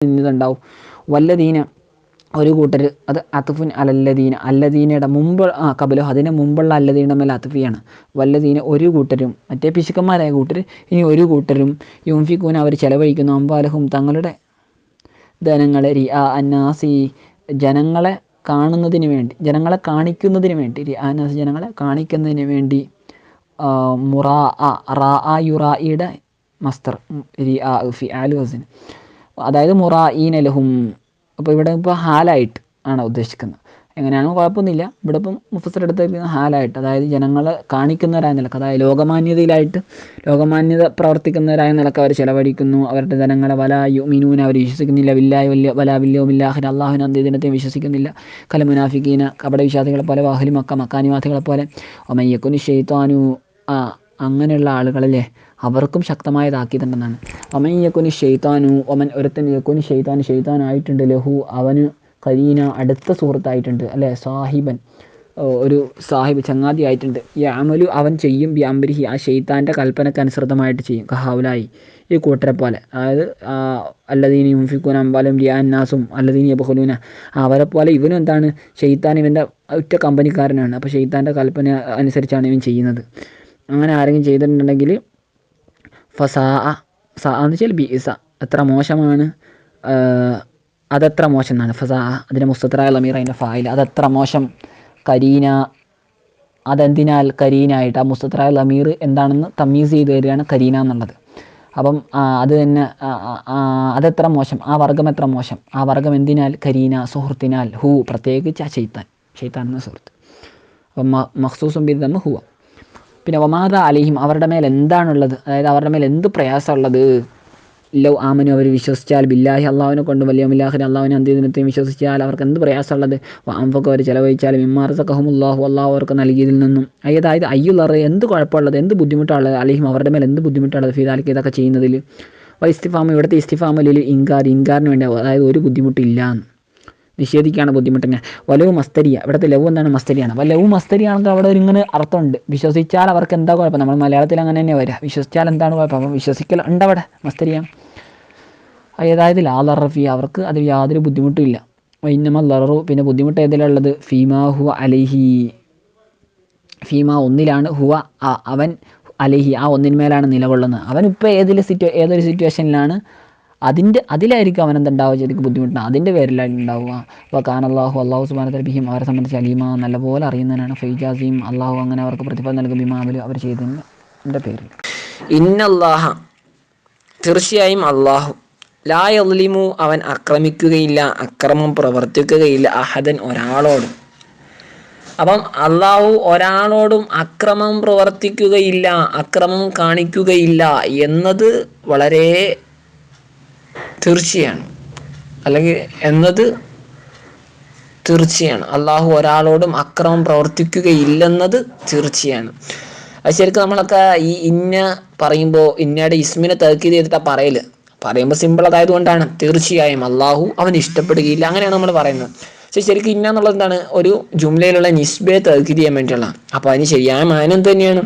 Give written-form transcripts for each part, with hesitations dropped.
ഇന്നതുണ്ടാവും. വല്ലദീന ഒരു കൂട്ടർ, അത് അത്ഫുൻ അലല്ലദീന, അല്ലദീനയുടെ മുമ്പ് കബലോ അതിന് മുമ്പുള്ള അല്ലദീന മേൽ അത്ഫിയാണ്. വല്ലദീന ഒരു കൂട്ടരും, മറ്റേ പിശുക്കന്മാരായ കൂട്ടർ, ഇനി ഒരു കൂട്ടരും യുംഫിക്കൂന അവർ ചെലവഴിക്കുന്നു അംവാലഹും തങ്ങളുടെ ധനങ്ങളെ റിആ അന്നാസി ജനങ്ങളെ കാണുന്നതിന് വേണ്ടി, ജനങ്ങളെ കാണിക്കുന്നതിന് വേണ്ടി, റിആ അന്നാസി ജനങ്ങളെ കാണിക്കുന്നതിന് വേണ്ടി, മുറാ റാ യുറായിയുടെ മസ്തർ റിആ ഫിആൽ വസ്ൻ, അതായത് മുറാഈന ലഹും. അപ്പോൾ ഇവിടെ ഇപ്പോൾ ഹാലായിട്ട് ആണ് ഉദ്ദേശിക്കുന്നത്. എങ്ങനെയാണോ കുഴപ്പമൊന്നുമില്ല. ഇവിടെ ഇപ്പം മുഫസ്സിർ എടുത്തിരിക്കുന്ന ഹാലായിട്ട്, അതായത് ജനങ്ങളെ കാണിക്കുന്നവരായ നിലക്ക്, അതായത് ലോകമാന്യത പ്രവർത്തിക്കുന്നവരായ നിലക്ക് അവർ ചിലവഴിക്കുന്നു അവരുടെ ധനങ്ങളെ. വലാ യുമിനൂന അവർ വിശ്വസിക്കുന്നില്ല, ബില്ലാഹി വലാ ബില്യൗമിൽ അള്ളാഹുവിന് അന്ത്യദിനത്തെ വിശ്വസിക്കുന്നില്ല. കല മുനാഫിഖീന കപട വിശ്വാസികളെ പോലെ, വാഹലി മക്കാനിവാസികളെ പോലെ. ഒമയ്യക്കുനി ഷെയ്ത്താനു അങ്ങനെയുള്ള ആളുകളല്ലേ അവർക്കും ശക്തമായ താക്കീതുണ്ടെന്നാണ്. ഒമയ്യക്കുനി ഷെയ്ത്താനു ഒരുത്തൻ യക്കുനി ഷെയ്ത്താനായിട്ടുണ്ട് ലഹു അവന് കരീന അടുത്ത സുഹൃത്തായിട്ടുണ്ട്, അല്ലേ, സാഹിബൻ ഒരു സാഹിബ് ചങ്ങാതി ആയിട്ടുണ്ട്. യഅമലു അവൻ ചെയ്യും ബി അംരിഹി ആ ഷെയ്ത്താൻ്റെ കൽപ്പനയ്ക്ക് അനുസൃതമായിട്ട് ചെയ്യും. കഹൗലായി ഈ കൂട്ടരെ പോലെ, അതായത് അല്ലദീന യുൻഫിഖൂന അംവാലഹും റിആ അന്നാസും അല്ലദീന യബ്ഖുലൂന അവരെ പോലെ ഇവനും എന്താണ്, ഷെയ്ത്താൻ ഇവൻ്റെ ഒറ്റ കമ്പനിക്കാരനാണ്. അപ്പോൾ ഷെയ്ത്താൻ്റെ കൽപ്പന അനുസരിച്ചാണ് ഇവൻ ചെയ്യുന്നത്. അങ്ങനെ ആരെങ്കിലും ചെയ്തിട്ടുണ്ടെങ്കിൽ ഫസാ എന്ന് വെച്ചാൽ ബിഇസ എത്ര മോശമാണ്, അതെത്ര മോശം എന്നാണ്. ഫസാ അതിൻ്റെ മുസ്തത്രായ ലമീർ അതിൻ്റെ ഫായിൽ, അതെത്ര മോശം. കരീന അതെന്തിനാൽ കരീനായിട്ട്, ആ മുസ്തത്രായ ലമീർ എന്താണെന്ന് തമ്മീസ് ചെയ്ത് തരികയാണ് കരീന എന്നുള്ളത്. അപ്പം അത് തന്നെ അതെത്ര മോശം, ആ വർഗ്ഗം എത്ര മോശം, ആ വർഗ്ഗം എന്തിനാൽ കരീന സുഹൃത്തിനാൽ, ഹു പ്രത്യേകിച്ച് ആ ഷെയ്ത്താൻ എന്ന സുഹൃത്ത്. അപ്പം മഖ്സൂസും ബിൽ ദമ്മ് ഹുവ. പിന്നെ വമാദ അലൈഹിം അവരുടെ മേൽ എന്താണുള്ളത്, അതായത് അവരുടെ മേൽ എന്ത് പ്രയാസമുള്ളത്. ലൗ ആമനു അവർ വിശ്വസിച്ചാൽ, ബില്ലാഹി അള്ളാഹുവിനെ കൊണ്ട് വല്യൗമിൽ അള്ളാഹുവിനെ അന്ത്യദിനത്തെയും വിശ്വസിച്ചാൽ അവർക്ക് എന്ത് പ്രയാസമുള്ളത്. അൻഫഖു അവർ ചിലവഴിച്ചാൽ മിമ്മാ റസഖഹുമുല്ലാഹു അള്ളാഹു അവർക്ക് നൽകിയതിൽ നിന്നും, അതായത് അയ്യുള്ളറ എന്ത് കുഴപ്പമുള്ളത്, എന്ത് ബുദ്ധിമുട്ടുള്ളത്, അലൈഹിം അവരുടെ മേൽ എന്ത് ബുദ്ധിമുട്ടുള്ളത്, ഫീദാലിക്ക് ഇതൊക്കെ ചെയ്യുന്നതിൽ. ഇസ്തിഫാമ ഇവിടുത്തെ ഇസ്തിഫാമലിൽ ഇൻകാറിന് വേണ്ടി, അതായത് ഒരു ബുദ്ധിമുട്ടില്ല എന്ന് നിഷേധിക്കുകയാണ് ബുദ്ധിമുട്ടിനെ. വലവ് മസ്തരിയ ഇവിടുത്തെ ലവ് എന്താണ്, മസ്തരിയാണ്. അപ്പോൾ ലവ് മസ്തരിയാണെങ്കിൽ അവിടെ ഒരു ഇങ്ങനെ അർത്ഥമുണ്ട്, വിശ്വസിച്ചാൽ അവർക്ക് എന്താ കുഴപ്പം. നമ്മൾ മലയാളത്തിൽ അങ്ങനെ തന്നെ വരിക, വിശ്വസിച്ചാൽ എന്താണ് കുഴപ്പം. അപ്പം വിശ്വസിക്കൽ ഉണ്ട് അവിടെ മസ്തരിയാണ്. അതായത് ലാ ലറഫി അവർക്ക് അതിൽ യാതൊരു ബുദ്ധിമുട്ടും ഇല്ല. ഇന്നമ ലറു പിന്നെ ബുദ്ധിമുട്ട് ഏതിലുള്ളത്, ഫീമാ ഹുവ അലൈഹി ഫീമാ ഒന്നിലാണ്, ഹുവ അവൻ അലൈഹി ആ ഒന്നിന്മേലാണ് നിലകൊള്ളുന്നത്. അവൻ ഇപ്പോൾ ഏതൊരു സിറ്റുവേഷനിലാണ് അതിലായിരിക്കും അവനെന്തുണ്ടാവുക, ശരിക്കും ബുദ്ധിമുട്ടാണ്, അതിൻ്റെ പേരിലായിരിക്കും ഉണ്ടാവുക. അപ്പോൾ അള്ളാഹു സുബ്ഹാനഹു വ തആല ബിഹിം അവരെ സംബന്ധിച്ച് അലീമ നല്ലപോലെ അറിയുന്നതിനാണ്. ഫൈജാസിയും അള്ളാഹു അങ്ങനെ അവർക്ക് പ്രതിഫലം നൽകും ബിമാമലും അവർ ചെയ്തതിൻ്റെ പേരിൽ. ഇന്നല്ലാഹ തീർച്ചയായും അള്ളാഹു ലാ യദ്ലിമു അവൻ ആക്രമിക്കുകയില്ല, അക്രമം പ്രവർത്തിക്കുകയില്ല, അഹദൻ ഒരാളോടും. അപ്പം അള്ളാഹു ഒരാളോടും അക്രമം പ്രവർത്തിക്കുകയില്ല, അക്രമം കാണിക്കുകയില്ല എന്നത് വളരെ തീർച്ചയാണ്, അല്ലെങ്കിൽ എന്നത് തീർച്ചയാണ്. അള്ളാഹു ഒരാളോടും അക്രമം പ്രവർത്തിക്കുകയില്ലെന്നത് തീർച്ചയാണ്. അത് ശരിക്കും നമ്മളൊക്കെ ഈ ഇന്ന പറയുമ്പോൾ ഇന്നയുടെ ഇസ്മിനെ തൗക്കീദ് ചെയ്തിട്ടാണ് പറയുമ്പോൾ സിമ്പിൾ അതായത് കൊണ്ടാണ്. തീർച്ചയായും അള്ളാഹു അവൻ ഇഷ്ടപ്പെടുകയില്ല അങ്ങനെയാണ് നമ്മൾ പറയുന്നത്. പക്ഷേ ശരിക്കും ഇന്ന എന്നുള്ളത് എന്താണ്, ഒരു ജുംലയിലുള്ള നിസ്ബയെ തൗക്കീദ് ചെയ്യാൻ വേണ്ടിയുള്ള. അപ്പോൾ അതിന് ശരിയായ മാനം എന്ത് തന്നെയാണ്,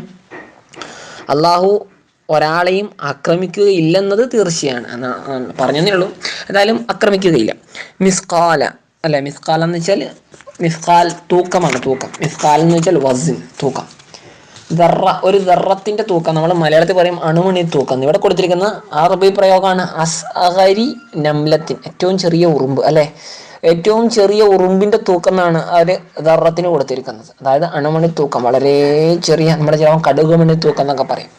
അള്ളാഹു ഒരാളെയും ആക്രമിക്കുകയില്ലെന്നത് തീർച്ചയാണ് എന്നാണ് പറഞ്ഞതേ ഉള്ളൂ. എന്തായാലും ആക്രമിക്കുകയില്ല. മിസ്കാല അല്ലെ, മിസ്കാൽ എന്ന് വെച്ചാൽ മിസ്കാൽ തൂക്കമാണ്, തൂക്കം. മിസ്കാൽ എന്ന് വെച്ചാൽ വസിൻ തൂക്കം. ഒരു ദർറത്തിന്റെ തൂക്കം നമ്മൾ മലയാളത്തിൽ പറയും അണുമണി തൂക്കം. ഇവിടെ കൊടുത്തിരിക്കുന്ന അറബി പ്രയോഗമാണ് അസ്അഗരി നംലത്തിൻ ഏറ്റവും ചെറിയ ഉറുമ്പ്, അല്ലെ, ഏറ്റവും ചെറിയ ഉറുമ്പിന്റെ തൂക്കം എന്നാണ് ഒരു ദർറത്തിന് കൊടുത്തിരിക്കുന്നത്. അതായത് അണുമണി തൂക്കം, വളരെ ചെറിയ, നമ്മുടെ ചിലപ്പോൾ കടുകുമണി തൂക്കം എന്നൊക്കെ പറയും.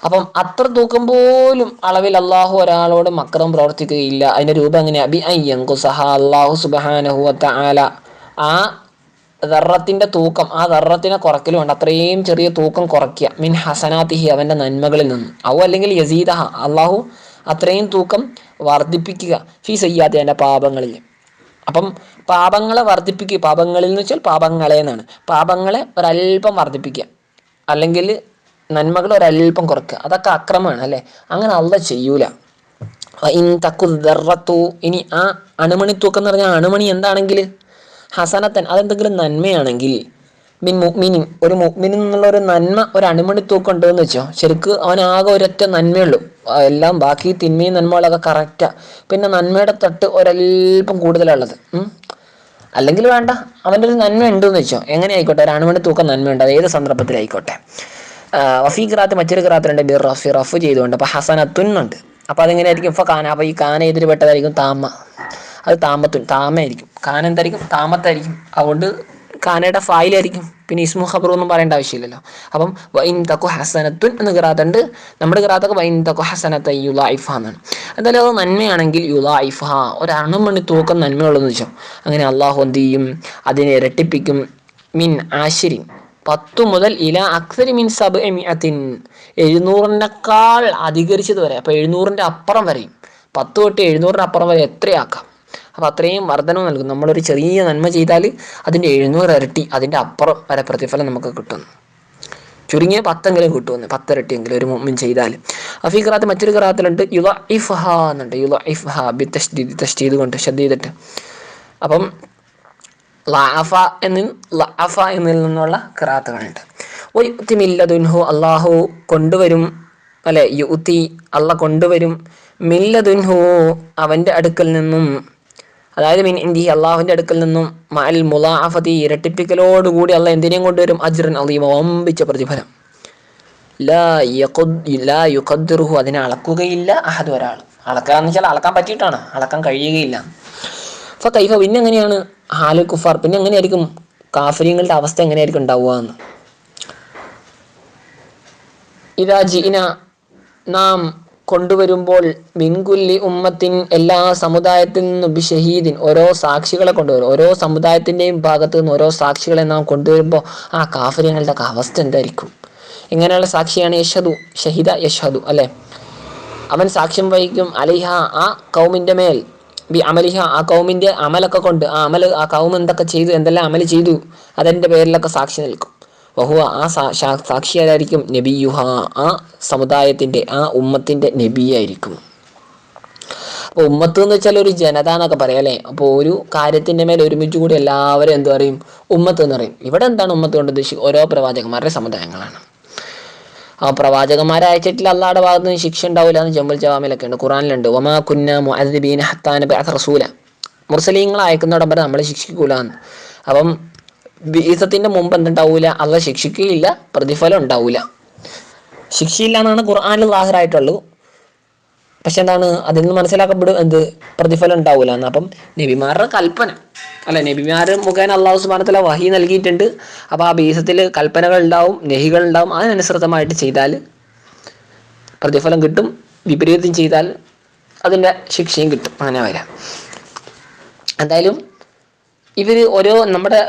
അപ്പം അത്ര തൂക്കം പോലും അളവിൽ അള്ളാഹു ഒരാളോടും അക്രമം പ്രവർത്തിക്കുകയില്ല. അതിന്റെ രൂപം എങ്ങനെയാ, ബി അയ്യങ്കുസഹ അള്ളാഹു സുബ്ഹാനഹു വ തആല ആ ദർറത്തിന്റെ തൂക്കം, ആ ദർറത്തിനെ കുറയ്ക്കലുണ്ട്, അത്രയും ചെറിയ തൂക്കം കുറയ്ക്കുക. മിൻ ഹസനാത്തിഹി അവന്റെ നന്മകളിൽ നിന്നും, അല്ലെങ്കിൽ യസീദഹ അള്ളാഹു അത്രയും തൂക്കം വർദ്ധിപ്പിക്കുക, ഫി സയ്യാത്തി അവന്റെ പാപങ്ങളിൽ. അപ്പം പാപങ്ങളെ വർദ്ധിപ്പിക്കുക, പാപങ്ങളിൽ എന്ന് വെച്ചാൽ പാപങ്ങളെ എന്നാണ്, പാപങ്ങളെ ഒരല്പം വർദ്ധിപ്പിക്കുക, അല്ലെങ്കിൽ നന്മകൾ ഒരല്പം കുറയ്ക്കുക, അതൊക്കെ അക്രമമാണ്, അല്ലേ. അങ്ങനെ അള്ളാഹു ചെയ്യൂല. ഇനി ആ അണുമണി തൂക്കം എന്ന് പറഞ്ഞാൽ അണുമണി എന്താണെങ്കിൽ ഹസനത്തൻ അതെന്തെങ്കിലും നന്മയാണെങ്കിൽ, മിൻ മുഅ്മിനിൻ, ഒരു മുഅ്മിനിൽ നിന്നുള്ള ഒരു നന്മ ഒരു അണുമണി തൂക്കം ഉണ്ടെന്ന് വെച്ചോ, ശരിക്ക് അവനാകെ ഒരൊറ്റ നന്മയുള്ളൂ. എല്ലാം ബാക്കി തിന്മയും നന്മകളൊക്കെ കറക്റ്റാ, പിന്നെ നന്മയുടെ തട്ട് ഒരൽപ്പം കൂടുതലുള്ളത്. അല്ലെങ്കിൽ വേണ്ട, അവൻ്റെ ഒരു നന്മ ഉണ്ടെന്ന് വെച്ചോ, എങ്ങനെ ആയിക്കോട്ടെ ഒരു അണുമണി തൂക്കം നന്മയുണ്ട്, അത് ഏത് സന്ദർഭത്തിലായിക്കോട്ടെ. വഫീ ഖിറാത്ത് മറ്റൊരു ഖിറാത്തിലുണ്ട് ബിർ റഫി, റഫ് ചെയ്തുകൊണ്ട്. അപ്പോൾ ഹസനത്തുന്നുണ്ട്. അപ്പോൾ അതെങ്ങനെയായിരിക്കും? ഇപ്പം കാന, അപ്പോൾ ഈ കാന ഇതിൽ പെട്ടതായിരിക്കും താമ, അത് താമയായിരിക്കും. കാന എന്തായിരിക്കും? താമത്തായിരിക്കും. അതുകൊണ്ട് കാനയുടെ ഫായിലായിരിക്കും. പിന്നെ ഇസ്മു ഖബറു ഒന്നും പറയേണ്ട ആവശ്യമില്ലല്ലോ. അപ്പം വൈൻ തക്കു ഹസനത്തുൻ എന്ന് ഖിറാത്തുണ്ട്. നമ്മുടെ ഖിറാത്തൊക്കെ വൈൻ തക്കു ഹസനത്ത യുളൈഫ എന്നാണ്. എന്തായാലും അത് നന്മയാണെങ്കിൽ യുളൈഫ, ഒരു അണുമണി തൂക്കം നന്മയുള്ളതെന്ന് വെച്ചോ. അങ്ങനെ അള്ളാഹു എന്ത് ചെയ്യും? അതിനെ ഇരട്ടിപ്പിക്കും. മിൻ ആശിരിൻ, 10 മുതൽ ഇല അക്സരി മിൻ സബ്ഇമിഅത്തിൻ, 700-നേക്കാൾ അധികരിച്ചത് വരെ. അപ്പോൾ 700-ന്റെ അപ്പുറം വരെയും, 10 തൊട്ട് 700-ന് അപ്പുറം വരെ എത്രയാക്കാം. അപ്പോൾ അത്രയും വർധനവ് നൽകും. നമ്മളൊരു ചെറിയ നന്മ ചെയ്താൽ അതിൻ്റെ 700 ഇരട്ടി, അതിൻ്റെ അപ്പുറം വരെ പ്രതിഫലം നമുക്ക് കിട്ടുന്നു. ചുരുങ്ങിയ 10 കിട്ടുമെന്ന്, 10 ഇരട്ടിയെങ്കിലും ഒരു മുഅ്മിൻ ചെയ്താൽ. അപ്പോൾ ഈ ഖിറാത്ത് മറ്റൊരു ഖിറാത്തിലുണ്ട് യുളഇഫ്ഹ എന്നുണ്ട്. യുളഇഫ്ഹ ബിത്തശ്ദീദ്, തശ്ദീദ് കൊണ്ട് ഷദ്ദ് ചെയ്തിട്ട്. അപ്പം ലഅഫ എന്നതിൽ നിന്നുള്ള ഖിറാത്തുകളുണ്ട്. യുഅ്തി മിൻ ലദുൻഹു, അള്ളാഹു കൊണ്ടുവരും, അല്ലെ, യുഅ്തി അള്ളാഹ് കൊണ്ടുവരും, മിൻ ലദുൻഹു അവൻ്റെ അടുക്കൽ നിന്നും, അതായത് മിൻ ഇന്ദിഹി അള്ളാഹുവിൻ്റെ അടുക്കൽ നിന്നും, മഅൽ മുളാഅഫതി ഇരട്ടിപ്പിക്കലോടുകൂടി അള്ളാഹ് എന്തിനേയും കൊണ്ടുവരും? അജ്റൻ അളീമ, വമ്പിച്ച പ്രതിഫലം. ലാ യുഖദ്ദിറുഹു, അതിനെ അളക്കുകയില്ല അഹദ്, ഒരാൾ. അളക്കാന്ന് വെച്ചാൽ അളക്കാൻ പറ്റിയിട്ടാണ്, അളക്കാൻ കഴിയുകയില്ല. ഫകൈഫ, പിന്നെ എങ്ങനെയാണ് ഹാലുൽ കുഫാർ, പിന്നെ എങ്ങനെയായിരിക്കും കാഫിരീങ്ങളുടെ അവസ്ഥ എങ്ങനെയായിരിക്കും ഉണ്ടാവുക എന്ന്. ഇദാ ജിഇന, നാം കൊണ്ടുവരുമ്പോൾ, മിൻകുല്ലി ഉമ്മത്തിൻ, എല്ലാ സമുദായത്തിൽ നിന്നും, ബിഷഹീദിൻ, ഓരോ സാക്ഷികളെ കൊണ്ടുവരും. ഓരോ സമുദായത്തിൻ്റെയും ഭാഗത്തു നിന്ന് ഓരോ സാക്ഷികളെ നാം കൊണ്ടുവരുമ്പോൾ ആ കാഫിരീങ്ങളുടെ അവസ്ഥ എന്തായിരിക്കും? ഇങ്ങനെയുള്ള സാക്ഷിയാണ് യഷ്ഹദു, ഷഹിദ യഷ്ഹദു, അല്ലേ? അവൻ സാക്ഷ്യം വഹിക്കും, അലൈഹ, ആ കൗമിൻ്റെ മേൽ, ബി അമലിഹ, ആ കൗമിൻ്റെ അമലൊക്കെ കൊണ്ട്, ആ കൗം എന്തൊക്കെ ചെയ്തു, എന്തെല്ലാം അമൽ ചെയ്തു, അതിൻ്റെ പേരിലൊക്കെ സാക്ഷി നിൽക്കും. വഹുവ, ആ സാക്ഷിയായിരിക്കും നബിയുഹ, ആ സമുദായത്തിൻ്റെ, ആ ഉമ്മത്തിൻ്റെ നബിയായിരിക്കും. അപ്പോൾ ഉമ്മത്ത് എന്ന് വെച്ചാൽ ഒരു ജനത എന്നൊക്കെ പറയാം, അല്ലേ? അപ്പോൾ ഒരു കാര്യത്തിൻ്റെ മേൽ ഒരുമിച്ച് കൂടി എല്ലാവരും എന്ത് പറയും? ഉമ്മത്ത് എന്ന് പറയും. ഇവിടെ എന്താണ് ഉമ്മത്ത് കൊണ്ട് ഉദ്ദേശിക്കുക? ഓരോ പ്രവാചകന്മാരുടെ സമുദായങ്ങളാണ്. ആ പ്രവാചകന്മാരെ അയച്ചിട്ടില്ല, അള്ളാഹുടെ ഭാഗത്ത് നിന്ന് ശിക്ഷ ഉണ്ടാവില്ല എന്ന് ജംബുൽ ജവാമിലൊക്കെ ഉണ്ട്, ഖുറാനിലുണ്ട്. വമാ കുന്ന മുഅദ്ദിബീന ഹത്താ നബഅസ റസൂല, മുർസലീങ്ങളെ അയക്കുന്നിടം വരെ നമ്മളെ ശിക്ഷിക്കൂല എന്ന്. അപ്പം ബിഇസത്തിന്റെ മുമ്പ് എന്തുണ്ടാവൂല? അള്ളാഹ് ശിക്ഷിക്കുകയില്ല, പ്രതിഫലം ഉണ്ടാവൂല. ശിക്ഷയില്ല എന്നാണ് ഖുർആനിൽ ലാഹിറായിട്ടുള്ളൂ. പക്ഷെ എന്താണ് അതിൽ നിന്ന് മനസ്സിലാക്കപ്പെടും? എന്ത്? പ്രതിഫലം ഉണ്ടാവൂല എന്ന്. അപ്പം നബിമാരുടെ കൽപ്പന, അല്ല, നബിമാർ മുഖേന അള്ളാഹു സുബ്ഹാനഹു വ തആല വഹി നൽകിയിട്ടുണ്ട്. അപ്പോൾ ആ ബീസത്തിൽ കൽപ്പനകൾ ഉണ്ടാവും, നെഹികൾ ഉണ്ടാവും. അതിനനുസൃതമായിട്ട് ചെയ്താൽ പ്രതിഫലം കിട്ടും, വിപരീതം ചെയ്താൽ അതിൻ്റെ ശിക്ഷയും കിട്ടും. അങ്ങനെ വരാം. എന്തായാലും ഇവർ ഓരോ നമ്മുടെ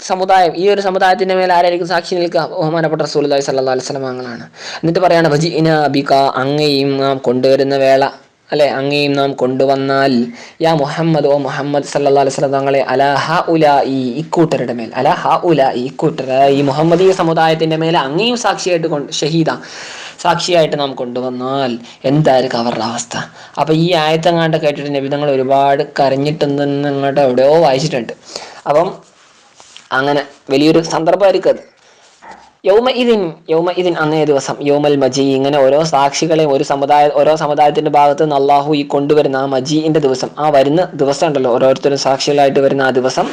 സമുദായം, ഈ ഒരു സമുദായത്തിൻ്റെ മേൽ ആരായിരിക്കും സാക്ഷി നിൽക്കുക? ബഹുമാനപ്പെട്ട റസൂലുള്ളാഹി സ്വല്ലല്ലാഹു അലൈഹി വസല്ലം തങ്ങളാണ്. എന്നിട്ട് പറയാണ്, വജിഇനാ ബിക, അങ്ങയും നാം കൊണ്ടുവരുന്ന വേള, അല്ലെ, അങ്ങയും നാം കൊണ്ടുവന്നാൽ, യാ മുഹമ്മദ്, ഓ മുഹമ്മദ് സല്ലല്ലാഹു അലൈഹി വസല്ലം തങ്ങളെ, അലാ ഹഉലാഇ, ഇക്കൂട്ടരുടെ മേൽ, അലാ ഹഉലാഇ, ഇക്കൂട്ടർ, ഈ മുഹമ്മദീയ സമുദായത്തിൻ്റെ മേലെ അങ്ങയും സാക്ഷിയായിട്ട് ഷഹീദ, സാക്ഷിയായിട്ട് നാം കൊണ്ടുവന്നാൽ എന്തായിരിക്കും അവരുടെ അവസ്ഥ? അപ്പോൾ ഈ ആയത്തെങ്ങാണ്ട് കേട്ടിട്ട് നബി തങ്ങൾ ഒരുപാട് കരഞ്ഞിട്ടുണ്ടെന്ന് അങ്ങോട്ട് എവിടെയോ വായിച്ചിട്ടുണ്ട്. അപ്പം അങ്ങനെ വലിയൊരു സന്ദർഭമായിരിക്കും അത്. യൗമ ഇതിൻ അന്നേ ദിവസം, യൗമൽ മജീ, ഇങ്ങനെ ഓരോ സാക്ഷികളെയും ഓരോ സമുദായത്തിന്റെ ഭാഗത്ത് നിന്ന് അള്ളാഹു ഈ കൊണ്ടുവരുന്ന ആ മജീഇന്റെ ദിവസം, ആ വരുന്ന ദിവസം ഉണ്ടല്ലോ, ഓരോരുത്തരും സാക്ഷികളായിട്ട് വരുന്ന ആ ദിവസം,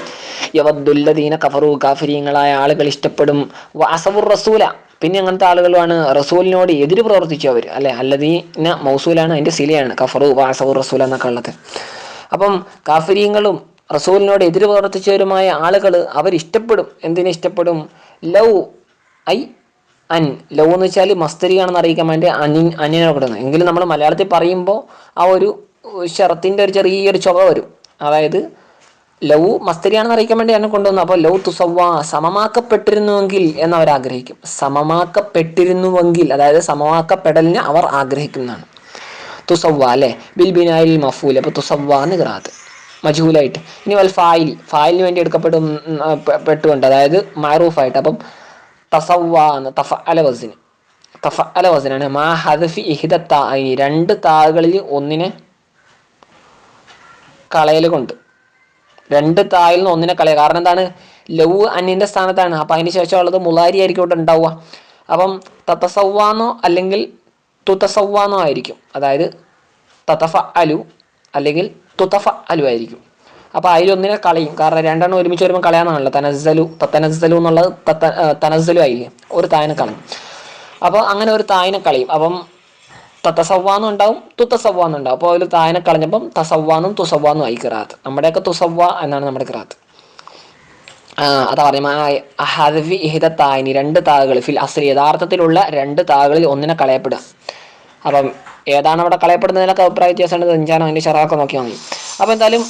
യവദ്ദുല്ലദീന കഫറു, കാഫിരീങ്ങളായ ആളുകൾ ഇഷ്ടപ്പെടും, വഅസവുർ റസൂല, പിന്നെ അങ്ങനത്തെ ആളുകളാണ് റസൂലിനോട് എതിര് പ്രവർത്തിച്ചു അവർ, അല്ലെ, അല്ലദീന മൗസൂലാണ്, അതിന്റെ സിലയാണ്, കഫറു വഅസവുർ റസൂല എന്നൊക്കെ ഉള്ളത്. അപ്പം കാഫിരീങ്ങളും റസൂലിനോട് എതിര് പ്രവർത്തിച്ചവരുമായ ആളുകൾ അവരിഷ്ടപ്പെടും. എന്തിനെ ഇഷ്ടപ്പെടും? ലൗ ഐ അൻ, ലൗ എന്ന് വെച്ചാൽ മസ്തരിയാണെന്ന് അറിയിക്കാൻ വേണ്ടി അനിയനെ കൊടുക്കുന്നത്. എങ്കിലും നമ്മൾ മലയാളത്തിൽ പറയുമ്പോൾ ആ ഒരു ഷറത്തിൻ്റെ ഒരു ചെറിയൊരു ചുവ വരും. അതായത് ലൗ മസ്തരിയാണെന്ന് അറിയിക്കാൻ വേണ്ടി എന്നെ കൊണ്ടുവന്നു. അപ്പോൾ ലൗ തുസവ്വ, സമമാക്കപ്പെട്ടിരുന്നുവെങ്കിൽ എന്നവർ ആഗ്രഹിക്കും. സമമാക്കപ്പെട്ടിരുന്നുവെങ്കിൽ, അതായത് സമമാക്കപ്പെടലിന് അവർ ആഗ്രഹിക്കുന്നതാണ്. തുസവ്വ, അല്ലേ, ബിൽ ബിനായിൽ മഫൂൽ. അപ്പോൾ തുസവ്വ എന്ന് ഖിറാഅത്ത് മജ്ഹൂലായിട്ട്. ഇനി വൽ ഫായിലിന് വേണ്ടി പെട്ടുകൊണ്ട്, അതായത് മഅറൂഫായിട്ട്. അപ്പം തസവ്വ എന്ന് തഫഅല വസ്നാണ്. മാ ഹദ്ഫി ഇഹ്ദ താഇ, 2 താകളിൽ ഒന്നിനെ കളയൽ കൊണ്ട്, 2 തായിൽ നിന്ന് ഒന്നിനെ കളയുക. കാരണം എന്താണ്? ലവ് അന്നിൻ്റെ സ്ഥാനത്താണ്. അപ്പം അതിന് ശേഷമുള്ളത് മുലാരി ആയിരിക്കും ഇവിടെ ഉണ്ടാവുക. അപ്പം തത്തസവ്വാന്നോ അല്ലെങ്കിൽ തുത്തസവ്വാന്നോ ആയിരിക്കും. അതായത് തത്തഫ അലു അല്ലെങ്കിൽ തുത്തഫ അലു ആയിരിക്കും. അപ്പോൾ അതിലൊന്നിനെ കളയും. കാരണം രണ്ടെണ്ണം ഒരുമിച്ച് വരുമ്പോൾ കളയാന്നാണല്ലോ. തനസ്സലു എന്നുള്ളത് തനസ്സലു ആയില്ലേ, ഒരു തായനെ കളയും. അപ്പോൾ അങ്ങനെ ഒരു തായനെ കളയും. അപ്പം തത്തസവ്വാന്നും ഉണ്ടാവും തുത്തസവ്വാന്നും ഉണ്ടാവും. അപ്പോൾ അതിൽ തായനെ കളഞ്ഞപ്പം തസവ്വാന്നും തുസവ്വാന്നും ആയി ഖിറാഅത്ത്. നമ്മുടെയൊക്കെ തുസവ്വ എന്നാണ് നമ്മുടെ ഖിറാഅത്ത്. അതാ പറയുക ഹദഫി ഇഹിദ തായിനി, രണ്ട് താകൾ ഫിൽ അസ്ലി, യഥാർത്ഥത്തിലുള്ള രണ്ട് താകളിൽ ഒന്നിനെ കളയപ്പെടുക. അപ്പം ഏതാണ് അവിടെ കളയപ്പെടുന്നതിനൊക്കെ അഭിപ്രായ വ്യത്യാസമുണ്ട്. അഞ്ചാനോ അതിൻ്റെ ഷറാഖൊക്കെ നോക്കിയാൽ മതി. അപ്പോൾ എന്തായാലും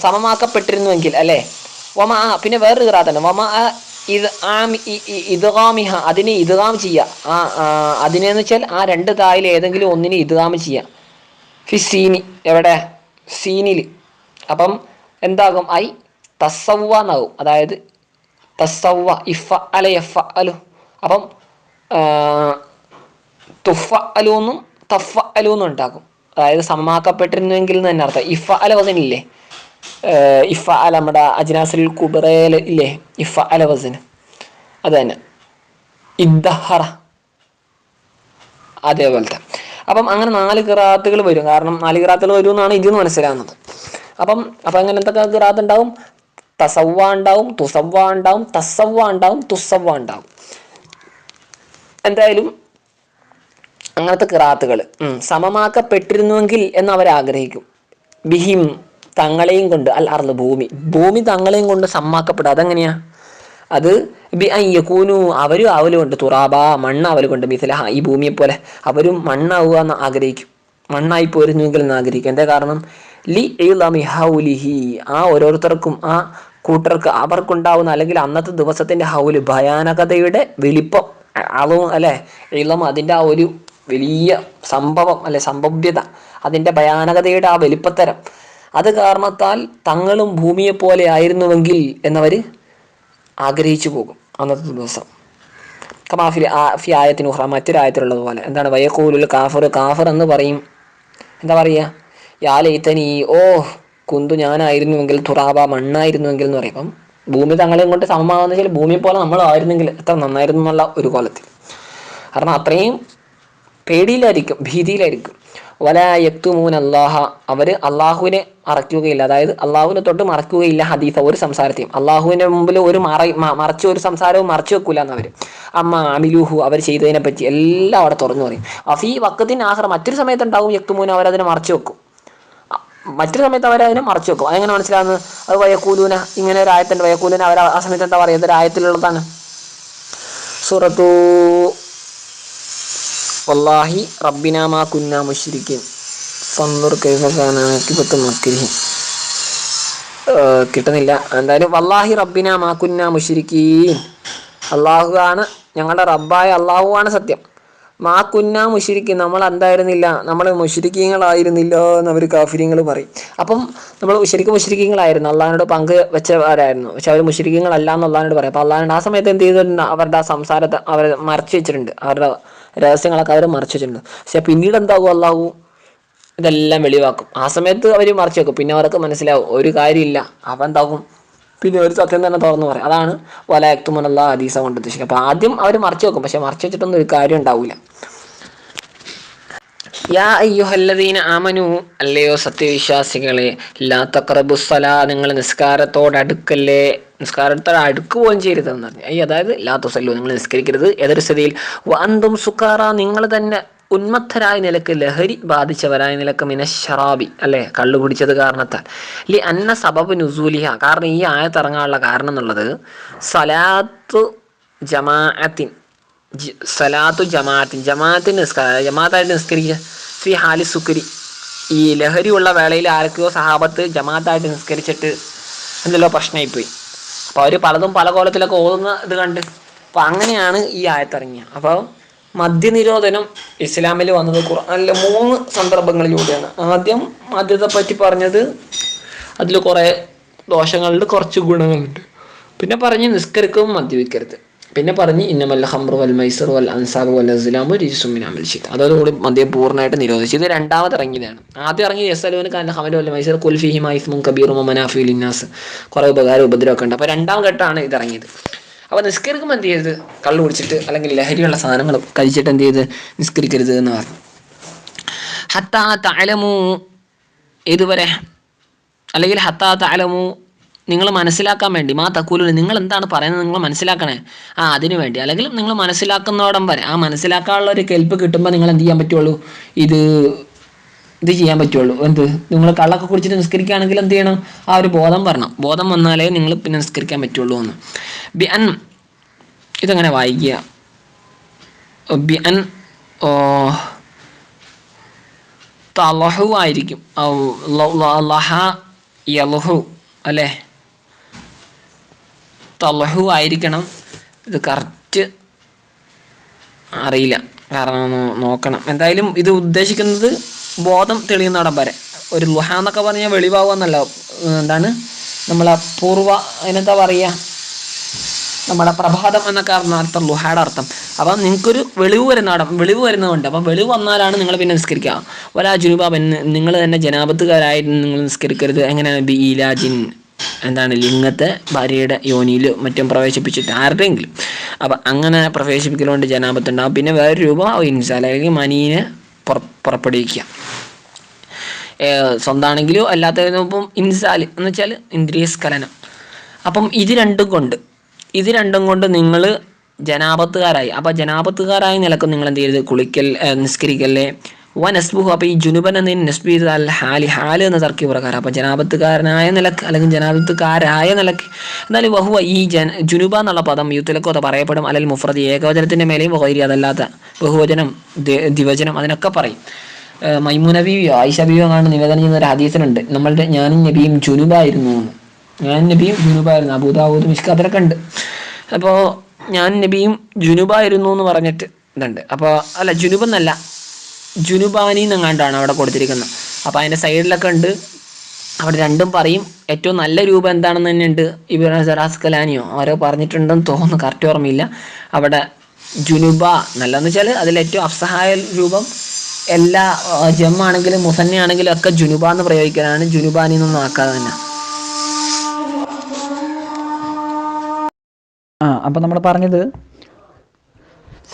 സമമാക്കപ്പെട്ടിരുന്നുവെങ്കിൽ അല്ലേ, വമ പിന്നെ വേറൊരു ഖിറാഅത്തുണ്ട്, വമ ഇദ്ഗാമിഹ, അതിനെ ഇദ്ഗാം ചെയ്യുക. അതിനെന്ന് വെച്ചാൽ ആ രണ്ട് തായിൽ ഏതെങ്കിലും ഒന്നിനെ ഇദ്ഗാം ചെയ്യുക. ഫി സീനി, എവിടെ സീനിൽ. അപ്പം എന്താകും, ഐ തസവ്വ എന്നാകും. അതായത് തസവ്വ ഇഫ അല എഫ അലു. അപ്പം തുഫ അലൂന്നും തഫ അലൂന്നും ഉണ്ടാകും. അതായത് സമമാക്കപ്പെട്ടിരുന്നുവെങ്കിൽ എന്ന് തന്നെ അർത്ഥം. ഇഫ അല വസനില്ലേ, ഇഫ അല നമ്മുടെ അജ്നാസുൽ കുബറയിൽ ഇല്ലേ ഇഫ അല വസന്, അത് തന്നെ. ഇദ്ദഹറ അതേപോലത്തെ. അപ്പം അങ്ങനെ 4 ഖിറാഅത്തുകൾ വരും. കാരണം 4 ഖിറാഅത്തുകൾ വരും എന്നാണ് ഇതിന്ന് മനസ്സിലാകുന്നത്. അപ്പം അങ്ങനെ എന്തൊക്കെ ഖിറാഅത്ത് ഉണ്ടാവും? തസവ്വ ഉണ്ടാവും, തുസവ്വ ഉണ്ടാവും, തസവ്വ ഉണ്ടാവും, തുസവ്വ ഉണ്ടാവും. എന്തായാലും അങ്ങനത്തെ ഖിറാഅത്തുകൾ സമമാക്കപ്പെട്ടിരുന്നുവെങ്കിൽ എന്ന് അവർ ആഗ്രഹിക്കും. ബിഹിം തങ്ങളെയും കൊണ്ട്, അൽ അർള് ഭൂമി തങ്ങളെയും കൊണ്ട് സമമാക്കപ്പെടുക. അതെങ്ങനെയാ? അത് ബി അയ്യക്കൂനു, അവരും ആവലുകൊണ്ട്, തുറാബ മണ്ണാവലുകൊണ്ട്, മിഥലഹ ഈ ഭൂമിയെ പോലെ അവരും മണ്ണാവുക എന്ന് ആഗ്രഹിക്കും. മണ്ണായി പോരുന്നുവെങ്കിൽ എന്ന് ആഗ്രഹിക്കും. എന്താ കാരണം? ലി ഇളമി ഹൗലിഹി, ആ ഓരോരുത്തർക്കും ആ കൂട്ടർക്ക് അവർക്കുണ്ടാവുന്ന അല്ലെങ്കിൽ അന്നത്തെ ദിവസത്തിന്റെ ഹൗല് ഭയാനകതയുടെ വെളിപ്പം അളവും അല്ലെ, ഇളം അതിൻ്റെ ആ ഒരു വലിയ സംഭവം അല്ലെ, സംഭവ്യത, അതിൻ്റെ ഭയാനകതയുടെ ആ വലിപ്പത്തരം, അത് കാരണത്താൽ തങ്ങളും ഭൂമിയെ പോലെ ആയിരുന്നുവെങ്കിൽ എന്നവർ ആഗ്രഹിച്ചു പോകും അന്നത്തെ ദിവസം. കമാഫി ആയത്തിന് ഉഹ്റ, മറ്റൊരായത്തിലുള്ളത് പോലെ എന്താണ്, വയഖൂലുൽ കാഫിർ എന്ന് പറയും. എന്താ പറയുക? യാ ലൈതനി, ഓ കുന്തു ഞാനായിരുന്നുവെങ്കിൽ, തുറാബ മണ്ണായിരുന്നുവെങ്കിൽ എന്ന് പറയും. അപ്പം ഭൂമി തങ്ങളെയും കൊണ്ട് സമമാകുന്ന വെച്ചാൽ ഭൂമിയെ പോലെ നമ്മളായിരുന്നെങ്കിൽ എത്ര നന്നായിരുന്നു എന്നുള്ള ഒരു കോലത്തിൽ. കാരണം അത്രയും പേടിയിലായിരിക്കും, ഭീതിയിലായിരിക്കും. വല യക്തുമൂൻ അല്ലാഹ, അവർ അള്ളാഹുവിനെ മറയ്ക്കുകയില്ല. അതായത് അള്ളാഹുവിനെ തൊട്ട് മറക്കുകയില്ല ഹദീസ, ഒരു സംസാരത്തെയും. അള്ളാഹുവിൻ്റെ മുമ്പിൽ ഒരു മറച്ച ഒരു സംസാരവും മറച്ചു വെക്കൂല എന്നവർ. അമ്മ അമിലൂഹു, അവർ ചെയ്തതിനെ പറ്റി എല്ലാം അവിടെ തുറന്നു പറയും. അഫീ വക്കത്തിന് ആഹ്റ, മറ്റൊരു സമയത്ത് ഉണ്ടാവും യക്തുമൂൻ, അവരതിനെ മറച്ചു വെക്കും. മറ്റൊരു സമയത്ത് അവരതിനെ മറച്ചു വെക്കും. അതെങ്ങനെ മനസ്സിലാകുന്നത്? അത് വയക്കൂലൂന, ഇങ്ങനെ ഒരു ആയത്തുണ്ട്, വയക്കൂലൂന, അവർ ആ സമയത്ത് എന്താ പറയുക? ഒരു ആയത്തിലുള്ളതാണ്. സൂറത്തു വല്ലാഹി റബ്ബിനാ മാ കുന്നാ മുശ്രിക്കീൻ ഫൻദുർ കൈഫ കാന ആഖിബത്തു മക്രിഹിം. കിട്ടുന്നില്ല. എന്തായാലും വല്ലാഹി റബ്ബിനാ മാ കുന്നാ മുശ്രിക്കീൻ, അള്ളാഹു ആണ് ഞങ്ങളുടെ റബ്ബായ അള്ളാഹു ആണ് സത്യം. മാ കുന്നാ മുശ്രിക്കീൻ, നമ്മൾ എന്തായിരുന്നില്ല, നമ്മൾ മുശ്രിക്കീങ്ങളായിരുന്നില്ല എന്ന് അവർ കാഫിര്യങ്ങൾ പറയും. അപ്പം നമ്മൾ ശരിക്കും മുശ്രിക്കീങ്ങളായിരുന്നു, അള്ളാഹിനോട് പങ്ക് വെച്ചവരായിരുന്നു. പക്ഷെ അവർ മുശ്രിക്കീങ്ങളല്ല എന്ന് അള്ളാഹിനോട് പറയും. അപ്പോൾ അള്ളാഹിനോട് ആ സമയത്ത് എന്ത് ചെയ്തിട്ടുണ്ട്? അവരുടെ ആ സംസാരത്തെ അവർ മറച്ചു വെച്ചിട്ടുണ്ട്, അവരുടെ രഹസ്യങ്ങളൊക്കെ അവർ മറച്ചു വെച്ചിട്ടുണ്ട്. പക്ഷെ പിന്നീട് എന്താകും? അള്ളാഹു ഇതെല്ലാം വെളിവാക്കും. ആ സമയത്ത് അവർ മറച്ചു വെക്കും. പിന്നെ അവർക്ക് മനസ്സിലാവും ഒരു കാര്യമില്ല. അപ്പം എന്താകും? പിന്നെ ഒരു സത്യം തന്നെ തുറന്നു പറയും. അതാണ് വല യക്തുമൂനല്ലാ ഹദീസ കൊണ്ട് ഉദ്ദേശിക്കുക. അപ്പോൾ ആദ്യം അവർ മറച്ചു വെക്കും, പക്ഷെ മറച്ചു വെച്ചിട്ടൊന്നും ഒരു കാര്യം ഉണ്ടാവില്ല. യാ അയ്യുഹല്ലദീന ആമനു, അല്ലയോ സത്യവിശ്വാസികളെ, ലാ തഖറബുസ്സലാ, നിങ്ങൾ നിസ്കാരത്തോട് അടുക്കല്ലേ, നിസ്കാരത്തോട് അടുക്കുകയും ചെയ്യരുതെന്ന് പറഞ്ഞു. അതായത് ലാ തുസല്ലു, നിങ്ങൾ നിസ്കരിക്കരുത്. ഏതൊരു സ്ഥിതിയിൽ? വഅന്തും സുക്കാറ, നിങ്ങൾ തന്നെ ഉന്മത്തരായ നിലക്ക്, ലഹരി ബാധിച്ചവരായ നിലക്ക്, മിനശ്ശറാബി അല്ലെ, കള്ളു കുടിച്ചത് കാരണത്താൽ. ലി അന്ന സബബ് നുസൂലിഹ, കാരണം ഈ ആയത്തിറങ്ങാനുള്ള കാരണം എന്നുള്ളത് സലാത്തു ജമാഅത്തിൻ, ജമാഅത്തിന് ജമാഅത്തായിട്ട് നിസ്കരിക്കുക. ഫി ഹാലി സുക്രി, ഈ ലഹരിയുള്ള വേളയിൽ ആരൊക്കെയോ സഹാബത്ത് ജമാഅത്തായിട്ട് നിസ്കരിച്ചിട്ട് എന്തെല്ലോ പ്രശ്നമായിപ്പോയി. അപ്പോൾ അവർ പലതും പല കോലത്തിലൊക്കെ ഓതുന്ന ഇത് കണ്ട്, അപ്പോൾ അങ്ങനെയാണ് ഈ ആയത്തിറങ്ങിയത്. അപ്പോൾ മദ്യനിരോധനം ഇസ്ലാമിൽ വന്നത് ഖുർആനിലെ 3 സന്ദർഭങ്ങളിലൂടെയാണ്. ആദ്യം മദ്യത്തെ പറ്റി പറഞ്ഞത്, അതിൽ കുറേ ദോഷങ്ങളുണ്ട്, കുറച്ച് ഗുണങ്ങളുണ്ട്. പിന്നെ പറഞ്ഞ് നിസ്കരിക്കും മദ്യപിക്കരുത്. പിന്നെ പറഞ്ഞ് ഇന്നമൽ ഖംറു വൽ മൈസറു വൽ അൻസാബു വൽ അസ്ലാമു റിജ്സും മിൻ അമൽ ശൈത്താൻ. അതോടുകൂടി മദ്യം പൂർണ്ണമായിട്ട് നിരോധിച്ചു. ഇത് രണ്ടാമത് ഇറങ്ങിയതാണ്. ആദ്യം ഇറങ്ങിയ യസ്അലൂനക അനിൽ ഖംറി വൽ മൈസർ ഖുൽ ഫീഹിമാ ഇസ്മുൻ കബീറും വമനാഫിഉ ലിന്നാസ്, കുറേ ഉപകാരം ഉപദ്രവമൊക്കെ ഉണ്ട്. അപ്പോൾ രണ്ടാം ഘട്ടമാണ് ഇത് ഇറങ്ങിയത്. അപ്പോൾ നിസ്കരിക്കുമ്പോൾ എന്ത് ചെയ്ത്, കള്ളു കുടിച്ചിട്ട് അല്ലെങ്കിൽ ലഹരിയുള്ള സാധനങ്ങൾ കഴിച്ചിട്ട് എന്ത് ചെയ്ത് നിസ്കരിക്കരുത് എന്ന് പറഞ്ഞു. ഹത്താ തഅലമു, ഇതുവരെ, അല്ലെങ്കിൽ ഹത്താ തഅലമു, നിങ്ങൾ മനസ്സിലാക്കാൻ വേണ്ടി, മാ തഖൂലൂന, നിങ്ങൾ എന്താണ് പറയുന്നത് നിങ്ങൾ മനസ്സിലാക്കണേ, അതിനു വേണ്ടി, അല്ലെങ്കിൽ നിങ്ങൾ മനസ്സിലാക്കുന്നോടം വരെ, ആ മനസ്സിലാക്കാനുള്ള ഒരു കെൽപ്പ് കിട്ടുമ്പോൾ നിങ്ങൾ എന്ത് ചെയ്യാൻ പറ്റുള്ളൂ, ഇത് ചെയ്യാൻ പറ്റുള്ളൂ. എന്ത്, നിങ്ങൾ കള്ളൊക്കെ കുടിച്ചിട്ട് നിസ്കരിക്കുകയാണെങ്കിൽ എന്ത് ചെയ്യണം, ആ ഒരു ബോധം വരണം. ബോധം വന്നാലേ നിങ്ങൾ പിന്നെ നിസ്കരിക്കാൻ പറ്റുള്ളൂ എന്ന്. ബി അൻ, ഇതെങ്ങനെ വായിക്കുക, ബി അൻ തലഹു ആയിരിക്കും, ലഹ യലഹു അല്ലേ, തലഹു ആയിരിക്കണം. ഇത് കറക്റ്റ് അറിയില്ല, കാരണം നോക്കണം. എന്തായാലും ഇത് ഉദ്ദേശിക്കുന്നത് ബോധം തെളിയുന്നിടം വരെ. ഒരു ലുഹ എന്നൊക്കെ പറഞ്ഞാൽ വെളിവാകുമെന്നല്ല, എന്താണ് നമ്മളെ പൂർവ്വ, അതിനെന്താ പറയുക, നമ്മുടെ പ്രഭാതം എന്നൊക്കെ അർത്ഥം ലുഹയുടെ അർത്ഥം. അപ്പം നിങ്ങൾക്കൊരു വെളിവ് വരുന്നതുകൊണ്ട്, അപ്പം വെളിവ് വന്നാലാണ് നിങ്ങൾ പിന്നെ നിസ്കരിക്കുക. ഒരാ ജുനുബ, നിങ്ങൾ തന്നെ ജനാപത്തുകാരായിട്ട് നിങ്ങൾ നിസ്കരിക്കരുത്. എങ്ങനെയാണ്, ബി ഇലാജിൻ, എന്താണ്, ലിംഗത്തെ ഭാര്യയുടെ യോനിയിൽ മറ്റും പ്രവേശിപ്പിച്ചിട്ട് ആരുടെയെങ്കിലും, അപ്പം അങ്ങനെ പ്രവേശിപ്പിക്കലുകൊണ്ട് ജനാപത്തുണ്ടാകും. പിന്നെ വേറൊരു രൂപം ഇൻസാൽ, അല്ലെങ്കിൽ മനീനെ പുറപ്പെടുവിക്കുക, സ്വന്തമാണെങ്കിലോ അല്ലാത്തതിനൊപ്പം ഇൻസാൽ എന്ന് വെച്ചാൽ ഇന്ദ്രിയസ്ഖലനം. അപ്പം ഇത് രണ്ടും കൊണ്ട് നിങ്ങൾ ജനാപത്തുകാരായി. അപ്പോൾ ജനാപത്തുകാരായ നിലക്ക് നിങ്ങൾ എന്ത് ചെയ്യരുത്, നിസ്കരിക്കല്ലേ. നസ്ബുഹു, അപ്പോൾ ഈ ജുനുബൻ എന്നതിന് നസ്ബ് ചെയ്ത് ഹാല് എന്ന തർക്കീബ് പ്രകാരം, അപ്പോൾ ജനാപത്തുകാരനായ നിലക്ക് അല്ലെങ്കിൽ ജനാപത്തുകാരായ നിലക്ക്. എന്നാലും വഹുവ, ഈ ജുനുബ എന്നുള്ള പദം യുത്തിലക്കോ അത് പറയപ്പെടും, അല്ലെങ്കിൽ മുഫ്രദ് ഏകവചനത്തിൻ്റെ മേലെയും വഹൈരി, അതല്ലാത്ത ബഹുവചനം ദ്വിവചനം അതിനൊക്കെ പറയും. മൈമൂന ബീവിയോ ആയിഷ ബീവിയോ കാണുന്ന നിവേദനം ചെയ്യുന്ന ഒരു ഹദീസിനുണ്ട്, ഞാനും നബിയും ജുനുബായിരുന്നു എന്ന്. ഞാനും നബിയും ജുനുബായിരുന്നു, അബൂദാവൂദ് മിഷ്കാത്തിലൊക്കെ ഉണ്ട്. അപ്പോൾ ഞാൻ നബിയും ജുനുബായിരുന്നു എന്ന് പറഞ്ഞിട്ട് ഇതുണ്ട്. അപ്പോൾ അല്ല, ജുനുബെന്നല്ല, ജുനുബാനി എന്നെങ്ങാണ്ടാണ് അവിടെ കൊടുത്തിരിക്കുന്നത്. അപ്പോൾ അതിൻ്റെ സൈഡിലൊക്കെ ഉണ്ട്, അവിടെ രണ്ടും പറയും. ഏറ്റവും നല്ല രൂപം എന്താണെന്ന് തന്നെ ഉണ്ട്, ഇബ്നു സറാസ്കലാനിയോ ആരോ പറഞ്ഞിട്ടുണ്ടെന്ന് തോന്നുന്നു, കറക്റ്റ് ഓർമ്മയില്ല. അവിടെ ജുനുബ നല്ലതെന്ന് വെച്ചാൽ അതിലേറ്റവും അഫ്സഹായ രൂപം, എല്ലാ ജമ്മാണെങ്കിലും മുസന്നയാണെങ്കിലും ഒക്കെ ജുനുബ എന്ന് പ്രയോഗിക്കാനാണ്, ജുനുബാനി എന്നൊന്നും ആക്കാതെ തന്നെ. അപ്പം നമ്മൾ പറഞ്ഞത്,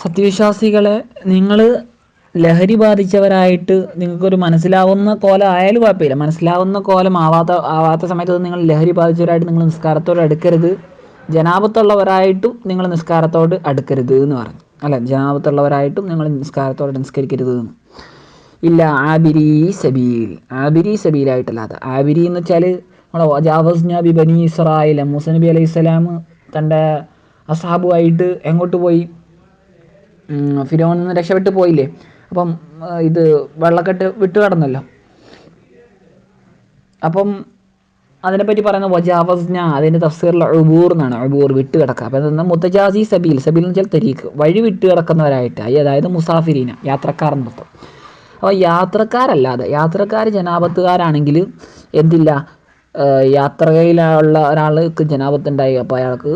സത്യവിശ്വാസികളെ, നിങ്ങൾ ലഹരി ബാധിച്ചവരായിട്ട് നിങ്ങൾക്കൊരു മനസ്സിലാവുന്ന കോലം ആയാലും കുഴപ്പമില്ല, മനസ്സിലാവുന്ന കോലം ആവാത്ത സമയത്ത് നിങ്ങൾ ലഹരി ബാധിച്ചവരായിട്ട് നിങ്ങൾ നിസ്കാരത്തോട് അടുക്കരുത്. ജനാപത്തുള്ളവരായിട്ടും നിങ്ങൾ നിസ്കാരത്തോട് അടുക്കരുത് എന്ന് പറഞ്ഞു, അല്ല, ജനാപത്തുള്ളവരായിട്ടും നിങ്ങൾ നിസ്കാരത്തോട് നിസ്കരിക്കരുത് എന്ന്. ഇല്ല ആബിരി സബീലായിട്ടല്ലാതെ. ആബിരി എന്ന് വെച്ചാൽ നമ്മളെ ജാവസ്ന ബി ബനി ഇസ്രായേൽ, മൂസ നബി അലൈഹി സ്വലാം തൻ്റെ അസ്ഹാബുമായിട്ട് എങ്ങോട്ട് പോയി, ഫിറോനിൽ നിന്ന് രക്ഷപ്പെട്ട് പോയില്ലേ. അപ്പം ഇത് വെള്ളക്കെട്ട് വിട്ടു കടന്നല്ലോ. അപ്പം അതിനെപ്പറ്റി പറയുന്ന വജാവസ്ന, അതിൻ്റെ തഫ്സീറിൽ ഉബൂർ എന്നാണ്, ഉബൂർ വിട്ട് കിടക്കുക. അപ്പം അതെന്നാൽ മുത്തജാസി സബീൽ എന്ന് വെച്ചാൽ തരീഖ്, വഴി വിട്ട് കിടക്കുന്നവരായിട്ട്, അതായത് മുസാഫിരീന, യാത്രക്കാർ മൊത്തം. അപ്പോൾ യാത്രക്കാർ ജനാപത്തുകാരാണെങ്കിൽ എന്തില്ല, യാത്രയിലുള്ള ഒരാൾക്ക് ജനാപത്തുണ്ടായി, അപ്പോൾ അയാൾക്ക്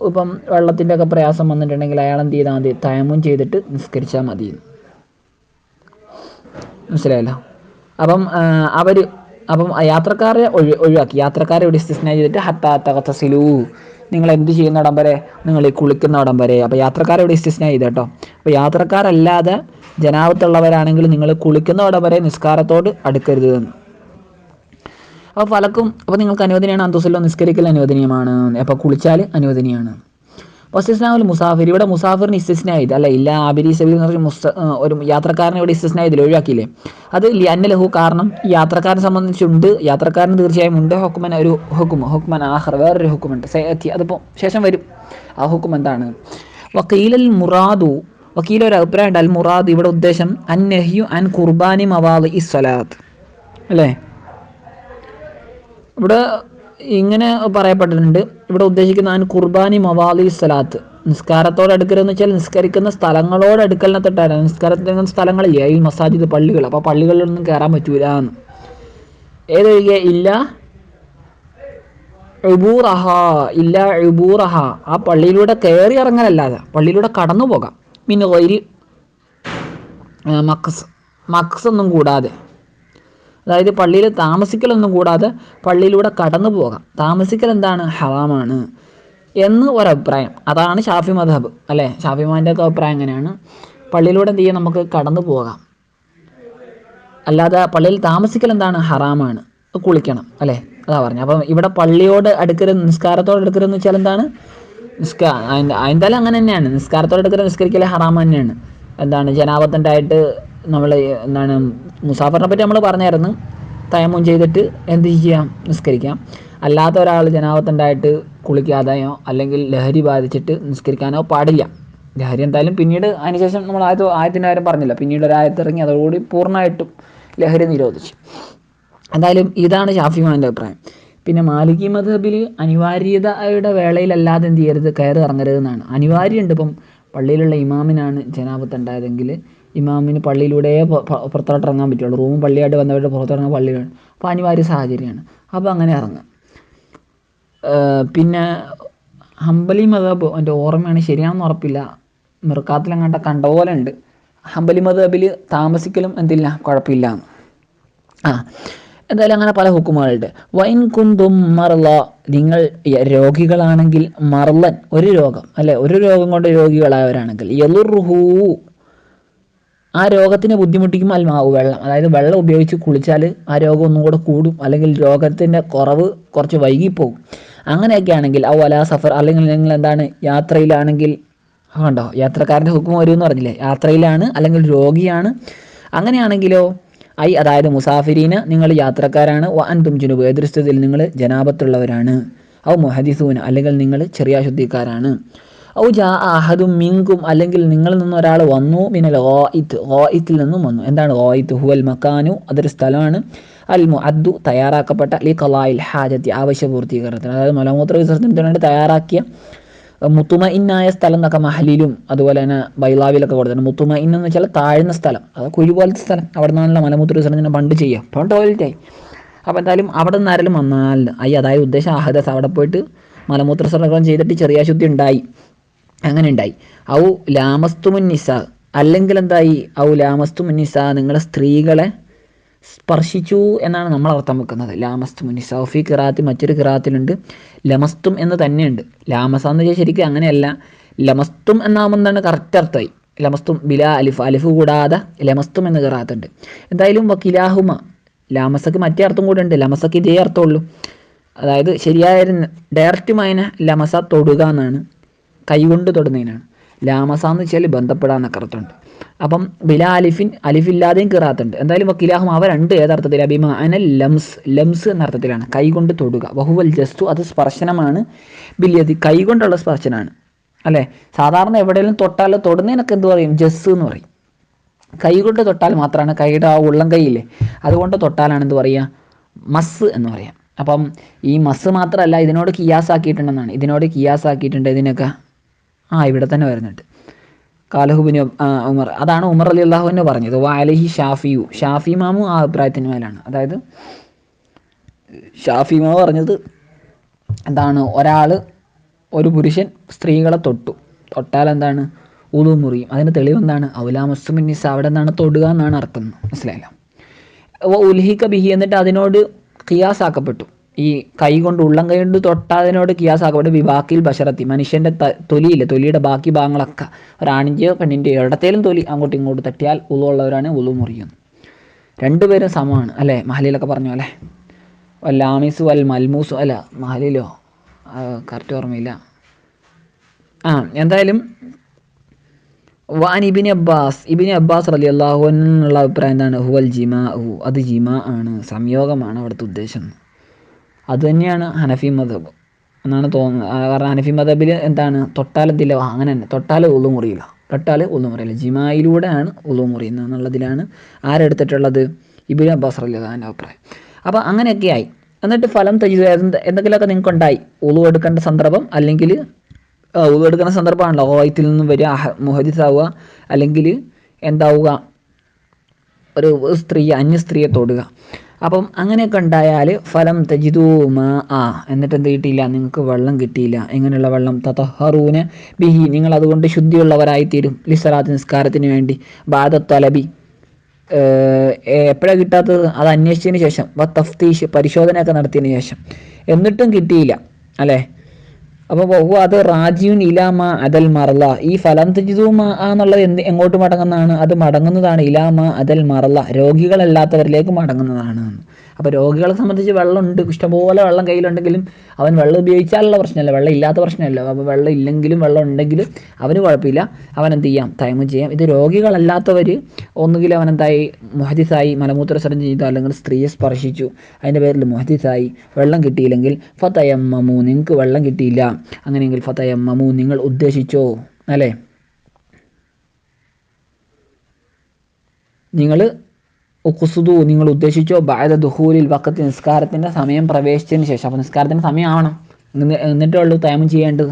ഇപ്പം വെള്ളത്തിൻ്റെ ഒക്കെ പ്രയാസം വന്നിട്ടുണ്ടെങ്കിൽ അയാൾ എന്ത് ചെയ്താൽ മതി, തയമ്മും ചെയ്തിട്ട് നിസ്കരിച്ചാൽ മതി. മനസ്സിലായല്ലോ. അപ്പം യാത്രക്കാരെ ഒഴിവാക്കി, യാത്രക്കാരെ ഇവിടെ ഇസ്തിസ്നാ ചെയ്തിട്ട് ഹത്താ തഗ്തസിലൂ, നിങ്ങൾ എന്ത് ചെയ്യുന്നിടം വരെ, നിങ്ങൾ ഈ കുളിക്കുന്നിടം വരെ. അപ്പോൾ യാത്രക്കാരെ ഇവിടെ ഇസ്തിസ്നാ ചെയ്ത് കേട്ടോ. അപ്പോൾ യാത്രക്കാരല്ലാതെ ജനാപത്തുള്ളവരാണെങ്കിൽ നിങ്ങൾ കുളിക്കുന്നിടം വരെ നിസ്കാരത്തോട് അടുക്കരുത് എന്ന്. അപ്പോൾ നിങ്ങൾക്ക് അനുവദനീയമാണ്, അന്തുസല്ലോ നിസ്കരിക്കൽ അനുവദനീയമാണ്, അപ്പോൾ കുളിച്ചാൽ അനുവദനീയമാണ്. വസ്തിസ്നാഉൽ മുസാഫിർ, ഇവിടെ മുസാഫിറിന് ഇസ്തിസ്നായത് അല്ല, ഇല്ല ആബിരി സബീൽ എന്ന് പറഞ്ഞ ഒരു യാത്രക്കാരനെ ഇവിടെ ഇസ്തിസ്നായതിൽ ഒഴിവാക്കിയില്ലേ. അത് ലിഅന്ന ലഹു, കാരണം ഈ യാത്രക്കാരനെ സംബന്ധിച്ചുണ്ട്, യാത്രക്കാരന് തീർച്ചയായും ഉണ്ട് ഒരു ഹുക്മൻ ആഖർ, വേറൊരു ഹുക്കുമുണ്ട്, അതിപ്പോൾ ശേഷം വരും. ആ ഹുക്കും എന്താണ്? വക്കീലൽ മുറാദു, വക്കീല ഒരു അഭിപ്രായം ഉണ്ട്, അൽ മുറാദ് ഇവിടെ ഉദ്ദേശം അന്നഹ്യു അൻ ഖുർബാനി മവാദി ഇസ്സലാത്ത് അല്ലേ. ഇവിടെ ഇങ്ങനെ പറയപ്പെട്ടിട്ടുണ്ട്, ഇവിടെ ഉദ്ദേശിക്കുന്ന അൻ ഖുർബാനി മവാദി സ്വലാത്ത്, നിസ്കാരത്തോട് അടുക്കലെന്ന് വെച്ചാൽ നിസ്കരിക്കുന്ന സ്ഥലങ്ങളോട് അടുക്കലിനെ തൊട്ടാണ്. നിസ്കാരത്തിന് സ്ഥലങ്ങളില്ലേ, ഈ മസാജിദ്, പള്ളികൾ, അപ്പോൾ പള്ളികളിലൊന്നും കയറാൻ പറ്റൂല എന്ന്. ഏതൊഴികെ ഇല്ല ഉബൂറഹ ഇല്ല ഉബൂറഹ, ആ പള്ളിയിലൂടെ കയറി ഇറങ്ങലല്ലാതെ പള്ളിയിലൂടെ കടന്നു പോകാം. മിൻ ഗൈരി മക്സ്, മക്സ് ഒന്നും കൂടാതെ, അതായത് പള്ളിയിൽ താമസിക്കലൊന്നും കൂടാതെ പള്ളിയിലൂടെ കടന്നു പോകാം. താമസിക്കൽ എന്താണ്? ഹറാമാണ് എന്ന് ഒരഭിപ്രായം. അതാണ് ഷാഫി മദ്ഹബ് അല്ലേ. ഷാഫി മാൻ്റെ ഒക്കെ അഭിപ്രായം എങ്ങനെയാണ്? പള്ളിയിലൂടെ എന്ത് ചെയ്യാം? നമുക്ക് കടന്നു പോകാം. അല്ലാതെ പള്ളിയിൽ താമസിക്കൽ എന്താണ്? ഹറാമാണ്, കുളിക്കണം അല്ലേ. അതാ പറഞ്ഞു. അപ്പം ഇവിടെ പള്ളിയോട് അടുക്കരുത്, നിസ്കാരത്തോട് അടുക്കരുതെന്ന് വെച്ചാൽ എന്താണ്? എന്തായാലും അങ്ങനെ തന്നെയാണ്. നിസ്കാരത്തോട് അടുക്കരുത്, നിസ്കരിക്കൽ ഹറാം തന്നെയാണ്. എന്താണ് ജനാപത്തുണ്ടായിട്ട് നമ്മൾ എന്താണ് മുസാഫറിനെ പറ്റി നമ്മൾ പറഞ്ഞായിരുന്നു. തയമ്മും ചെയ്തിട്ട് എന്ത് ചെയ്യാം? നിസ്കരിക്കാം. അല്ലാത്ത ഒരാൾ ജനാപത്തുണ്ടായിട്ട് കുളിക്കാതെയോ അല്ലെങ്കിൽ ലഹരി ബാധിച്ചിട്ട് നിസ്കരിക്കാനോ പാടില്ല. ലഹരി എന്തായാലും പിന്നീട് അതിനുശേഷം നമ്മൾ ആയത്തിൻ്റെ കാര്യം പറഞ്ഞില്ല, പിന്നീട് ഒരായത്തിറങ്ങി അതോടുകൂടി പൂർണ്ണമായിട്ടും ലഹരി നിരോധിച്ചു. എന്തായാലും ഇതാണ് ഷാഫി മാൻ്റെ അഭിപ്രായം. പിന്നെ മാലിക്കി മദ്ഹബിൽ അനിവാര്യതയുടെ വേളയിലല്ലാതെ എന്ത് ചെയ്യരുത്? കയറി ഇറങ്ങരുതെന്നാണ്. അനിവാര്യമുണ്ട്. ഇപ്പം പള്ളിയിലുള്ള ഇമാമിനാണ് ജനാപത്ത് ഉണ്ടായതെങ്കിൽ ഇമാമിന് പള്ളിയിലൂടെ പുറത്തോട്ട് ഇറങ്ങാൻ പറ്റുള്ളൂ. റൂമും പള്ളിയായിട്ട് ബന്ധപ്പെട്ട് പുറത്തിറങ്ങാൻ പള്ളിയാണ്. അപ്പോൾ അനിവാര്യ സാഹചര്യമാണ്. അപ്പോൾ അങ്ങനെ ഇറങ്ങുക. പിന്നെ ഹംബലി മദ്ഹബ്, എൻ്റെ ഓർമ്മയാണ് ശരിയാണെന്ന് ഉറപ്പില്ല, മിർക്കാത്തിലെങ്ങാണ്ട കണ്ട പോലെ ഉണ്ട്. ഹംബലി മദ്ഹബിൽ താമസിക്കലും എന്തില്ല, കുഴപ്പമില്ല. എന്തായാലും അങ്ങനെ പല ഹുക്കുമുകളുണ്ട്. വൈൻ കുന്തും മർല, നിങ്ങൾ രോഗികളാണെങ്കിൽ, മർലൻ ഒരു രോഗം അല്ലെ, ഒരു രോഗം കൊണ്ട് രോഗികളായവരാണെങ്കിൽ, യലുർഹു ആ രോഗത്തിന് ബുദ്ധിമുട്ടിക്കും അൽമാവ് വെള്ളം, അതായത് വെള്ളം ഉപയോഗിച്ച് കുളിച്ചാൽ ആ രോഗം ഒന്നും കൂടെ കൂടും, അല്ലെങ്കിൽ രോഗത്തിൻ്റെ കുറവ് കുറച്ച് വൈകിപ്പോകും. അങ്ങനെയൊക്കെ ആണെങ്കിൽ വലാ സഫർ, അല്ലെങ്കിൽ നിങ്ങൾ എന്താണ് യാത്രയിലാണെങ്കിൽ, കണ്ടോ യാത്രക്കാരൻ്റെ ഹുക്കും വരുമെന്ന് പറഞ്ഞില്ലേ, യാത്രയിലാണ് അല്ലെങ്കിൽ രോഗിയാണ്, അങ്ങനെയാണെങ്കിലോ അതായത് മുസാഫിരീന് നിങ്ങൾ യാത്രക്കാരാണ്, അൻതും ജുനുബ് എതിർസ്ഥിതിയിൽ നിങ്ങൾ ജനാപത്തുള്ളവരാണ്, മുഹദിസൂന അല്ലെങ്കിൽ നിങ്ങൾ ചെറിയ ശുദ്ധിക്കാരാണ്, ജാ അഹദും മിങ്കും അല്ലെങ്കിൽ നിങ്ങളിൽ നിന്ന് ഒരാൾ വന്നു, മിനൽ ഗായിത്തിൽ നിന്നും വന്നു. എന്താണ് ഗായിത്ത്? ഹുവൽ മക്കാനു, അതൊരു സ്ഥലമാണ്, അൽ മുഅദ്ദു തയ്യാറാക്കപ്പെട്ട, ലി ഖലായിൽ ഹാജത്തി ആവശ്യപൂർത്തീകരണത്തിന്, അതായത് മലമൂത്ര വിസർജനത്തിന് വേണ്ടി തയ്യാറാക്കിയ, മുത്തുമഇന്നായ സ്ഥലം എന്നൊക്കെ മഹലിലും അതുപോലെ തന്നെ ബൈലാവിലൊക്കെ കൊടുത്തിട്ടുണ്ട്. മുത്തുമഇൻ എന്ന് വെച്ചാൽ താഴ്ന്ന സ്ഥലം, അത് കുഴി പോലത്തെ സ്ഥലം, അവിടെ നിന്നാണല്ലോ മലമൂത്ര വിസർജനം പണ്ട് ചെയ്യുക, ഇപ്പോൾ ടോയ്ലറ്റായി. അപ്പോൾ എന്തായാലും അവിടെ നിന്ന് ആരെങ്കിലും വന്നാൽ അതായത് ഉദ്ദേശം അഹദസ്, അവിടെ പോയിട്ട് മലമൂത്ര വിസർജനം ചെയ്തിട്ട് ചെറിയ ശുദ്ധി ഉണ്ടായി, അങ്ങനെ ഉണ്ടായി. ലാമസ്തുമുന്നിസ, അല്ലെങ്കിൽ എന്തായി? ലാമസ്തുമുന്നിസ, നിങ്ങൾ സ്ത്രീകളെ സ്പർശിച്ചു എന്നാണ് നമ്മൾ അർത്ഥം വെക്കുന്നത്. ലാമസ്തുമുന്നിസ. ഫി ഖിറാഅത്തി, മറ്റൊരു ഖിറാഅത്തിലുണ്ട് ലമസ്തും എന്ന് തന്നെയുണ്ട്. ലാമസ എന്ന് വെച്ചാൽ ശരിക്കും അങ്ങനെയല്ല, ലമസ്തും എന്നാകുമ്പോൾ എന്താണ് കറക്റ്റ് അർത്ഥമായി. ലമസ്തും ബിലാ അലിഫ്, അലിഫ് കൂടാതെ ലമസ്തും എന്ന് ഖിറാഅത്തുണ്ട്. എന്തായാലും വക്കിലാഹുമ, ലാമസക്ക് മറ്റേ അർത്ഥം കൂടെ ഉണ്ട്, ലമസക്ക് ഇതേ അർത്ഥമുള്ളൂ. അതായത് ശരിയായ ഡയറക്റ്റ് മൈന ലമസ തൊടുക എന്നാണ്, കൈകൊണ്ട് തൊടുന്നതിനാണ്. ലാമസ എന്ന് വെച്ചാൽ ബന്ധപ്പെടാന്നൊക്കെ അർത്ഥമുണ്ട്. അപ്പം ബിലാ അലിഫിൻ, അലിഫില്ലാതെയും ഖിറാഅത്തുണ്ട്. എന്തായാലും വക്കിലാഹും അവ രണ്ട് ഏതർത്ഥത്തിൽ? അനൽ ലംസ്, ലംസ് എന്ന അർത്ഥത്തിലാണ്, കൈകൊണ്ട് തൊടുക. വഹുവൽ ജസ്തു, അത് സ്പർശനമാണ്, ബില്യതി കൈകൊണ്ടുള്ള സ്പർശനമാണ് അല്ലേ. സാധാരണ എവിടെയെങ്കിലും തൊട്ടാൽ തൊടുന്നതിനൊക്കെ എന്ത് പറയും? ജസ് എന്ന് പറയും. കൈകൊണ്ട് തൊട്ടാൽ മാത്രമാണ്, കൈയുടെ ആ ഉള്ളം കൈയില്ലേ അതുകൊണ്ട് തൊട്ടാലാണ് എന്ത് പറയുക? മസ് എന്ന് പറയാം. അപ്പം ഈ മസ് മാത്രമല്ല, ഇതിനോട് കിയാസാക്കിയിട്ടുണ്ടെന്നാണ്, ഇതിനോട് കിയാസാക്കിയിട്ടുണ്ട് ഇതിനൊക്കെ. ഇവിടെ തന്നെ വരുന്നുണ്ട്. കാലഹുബിന് ഉമർ, അതാണ് ഉമർ റളിയല്ലാഹു അൻഹു പറഞ്ഞത്. വഅലൈഹി ഷാഫിയു, ഷാഫി ഇമാമും ആ അഭിപ്രായത്തിന് മേലാണ്. അതായത് ഷാഫി ഇമാമു പറഞ്ഞത് എന്താണ്? ഒരു പുരുഷൻ സ്ത്രീകളെ തൊട്ടാൽ എന്താണ്? ഉളു മുറിയും. അതിന് തെളിവെന്താണ്? ലാമസ്തുമുന്നിസ, അവിടെ എന്താണ്? തൊടുക എന്നാണ് അർത്ഥം. മനസ്സിലായില്ല? ഉൽഹിക ബിഹി, എന്നിട്ട് അതിനോട് ഖിയാസാക്കപ്പെട്ടു, ഈ കൈ കൊണ്ട് ഉള്ളം കൈ കൊണ്ട് തൊട്ടതിനോട് കിയാസാക്കപ്പെട്ടു, വിവാക്കിൽ ബഷറത്തി, മനുഷ്യൻ്റെ തൊലിയില്ലേ, തൊലിയുടെ ബാക്കി ഭാഗങ്ങളൊക്കെ ഒരാണിൻ്റെയോ പെണ്ണിൻ്റെയോ ഇടത്തേലും തൊലി അങ്ങോട്ടും ഇങ്ങോട്ടും തട്ടിയാൽ ഉള്ളവരാണ് ഉളു മുറിയുന്നു. രണ്ടുപേരും സമമാണ് അല്ലേ, മഹലിലൊക്കെ പറഞ്ഞു അല്ലേ. ലാമിസു അൽ മൽമൂസു, അല്ല മഹലിലോ കറക്റ്റ് ഓർമ്മയില്ല. എന്തായാലും ഇബിന് അബ്ബാസ് റളിയല്ലാഹു അൻഹുവിനുള്ള അഭിപ്രായം എന്താണ്? ഹുവൽ ജിമാ, അത് ജിമാ ആണ്, സംയോഗമാണ് അവിടുത്തെ ഉദ്ദേശം. അതുതന്നെയാണ് ഹനഫി മദ്ഹബ് എന്നാണ് തോന്നുന്നത്. കാരണം ഹനഫി മദ്ഹബിൽ എന്താണ്? തൊട്ടാൽ എന്തില്ല, അങ്ങനെ തന്നെ തൊട്ടാൽ ഉളു മുറിയില്ല, ജിമായിലൂടെയാണ് ഉളു മുറിയുന്നത് എന്നുള്ളതിലാണ് ആരെടുത്തിട്ടുള്ളത്? ഇബ്നു അബ്ബാസ് റളിയല്ലാഹു അൻഹു അഭിപ്രായം. അപ്പോൾ അങ്ങനെയൊക്കെ ആയി. എന്നിട്ട് ഫലം എന്തെങ്കിലുമൊക്കെ നിങ്ങൾക്ക് ഉണ്ടായി, ഉളു എടുക്കേണ്ട സന്ദർഭം, അല്ലെങ്കിൽ ഉളു എടുക്കുന്ന സന്ദർഭമാണല്ലോ ഓയത്തിൽ നിന്നും വരിക, മുഹദിസാവുക, അല്ലെങ്കിൽ എന്താവുക, ഒരു അന്യ സ്ത്രീയെ തൊടുക. അപ്പം അങ്ങനെയൊക്കെ ഉണ്ടായാൽ ഫലം തജിദൂ മാ ആ എന്നിട്ട് എന്ത് കിട്ടിയില്ല, നിങ്ങൾക്ക് വെള്ളം കിട്ടിയില്ല. എങ്ങനെയുള്ള വെള്ളം? തതഹറൂന ബിഹി, നിങ്ങൾ അതുകൊണ്ട് ശുദ്ധിയുള്ളവരായിത്തീരും. ലിസ്സലാത്ത്, നിസ്കാരത്തിന് വേണ്ടി. ബാദ തലബി, എപ്പോഴാണ് കിട്ടാത്തത്? അത് അന്വേഷിച്ചതിന് ശേഷം. തഫ്തീഷ്, പരിശോധനയൊക്കെ നടത്തിയതിന് ശേഷം. എന്നിട്ടും കിട്ടിയില്ല അല്ലേ? അപ്പോൾ അത് റാജിയുൻ ഇലാമ അതൽ മറല, ഈ ഫലം തജിദൂമ എന്നുള്ളത് എങ്ങോട്ട് മടങ്ങുന്നതാണ്? അത് മടങ്ങുന്നതാണ് ഇലാമ അതൽ മറല, രോഗികളല്ലാത്തവരിലേക്ക് മടങ്ങുന്നതാണ്. അപ്പോൾ രോഗികളെ സംബന്ധിച്ച് വെള്ളമുണ്ട്, ഇഷ്ടംപോലെ വെള്ളം കയ്യിലുണ്ടെങ്കിലും അവൻ വെള്ളം ഉപയോഗിച്ചാലുള്ള പ്രശ്നമല്ല, വെള്ളം ഇല്ലാത്ത പ്രശ്നമല്ല. അപ്പോൾ വെള്ളം ഇല്ലെങ്കിലും വെള്ളം ഉണ്ടെങ്കിലും അവന് കുഴപ്പമില്ല, അവൻ എന്ത് ചെയ്യാം? തയമ്മം ചെയ്യാം. ഇത് രോഗികളല്ലാത്തവർ ഒന്നുകിൽ അവൻ എന്തായി? മുഹദിസായി, മലമൂത്ര വിസർജനം ചെയ്തു, അല്ലെങ്കിൽ സ്ത്രീയെ സ്പർശിച്ചു, അതിൻ്റെ പേരിൽ മുഹദിസായി. വെള്ളം കിട്ടിയില്ലെങ്കിൽ ഫതയമ്മമു, നിങ്ങൾക്ക് വെള്ളം കിട്ടിയില്ല, അങ്ങനെയെങ്കിൽ ഫതയമ്മമു, നിങ്ങൾ ഉദ്ദേശിച്ചോ അല്ലേ? നിങ്ങൾ ഉദ്ദേശിച്ചോ ബഅദ ദുഖൂലിൽ വഖത്ത്, നിസ്കാരത്തിൻ്റെ സമയം പ്രവേശിച്ചതിന് ശേഷം. അപ്പോൾ നിസ്കാരത്തിൻ്റെ സമയമാവണം, എന്നിട്ടേ ഉള്ളൂ തയമ്മം ചെയ്യേണ്ടത്.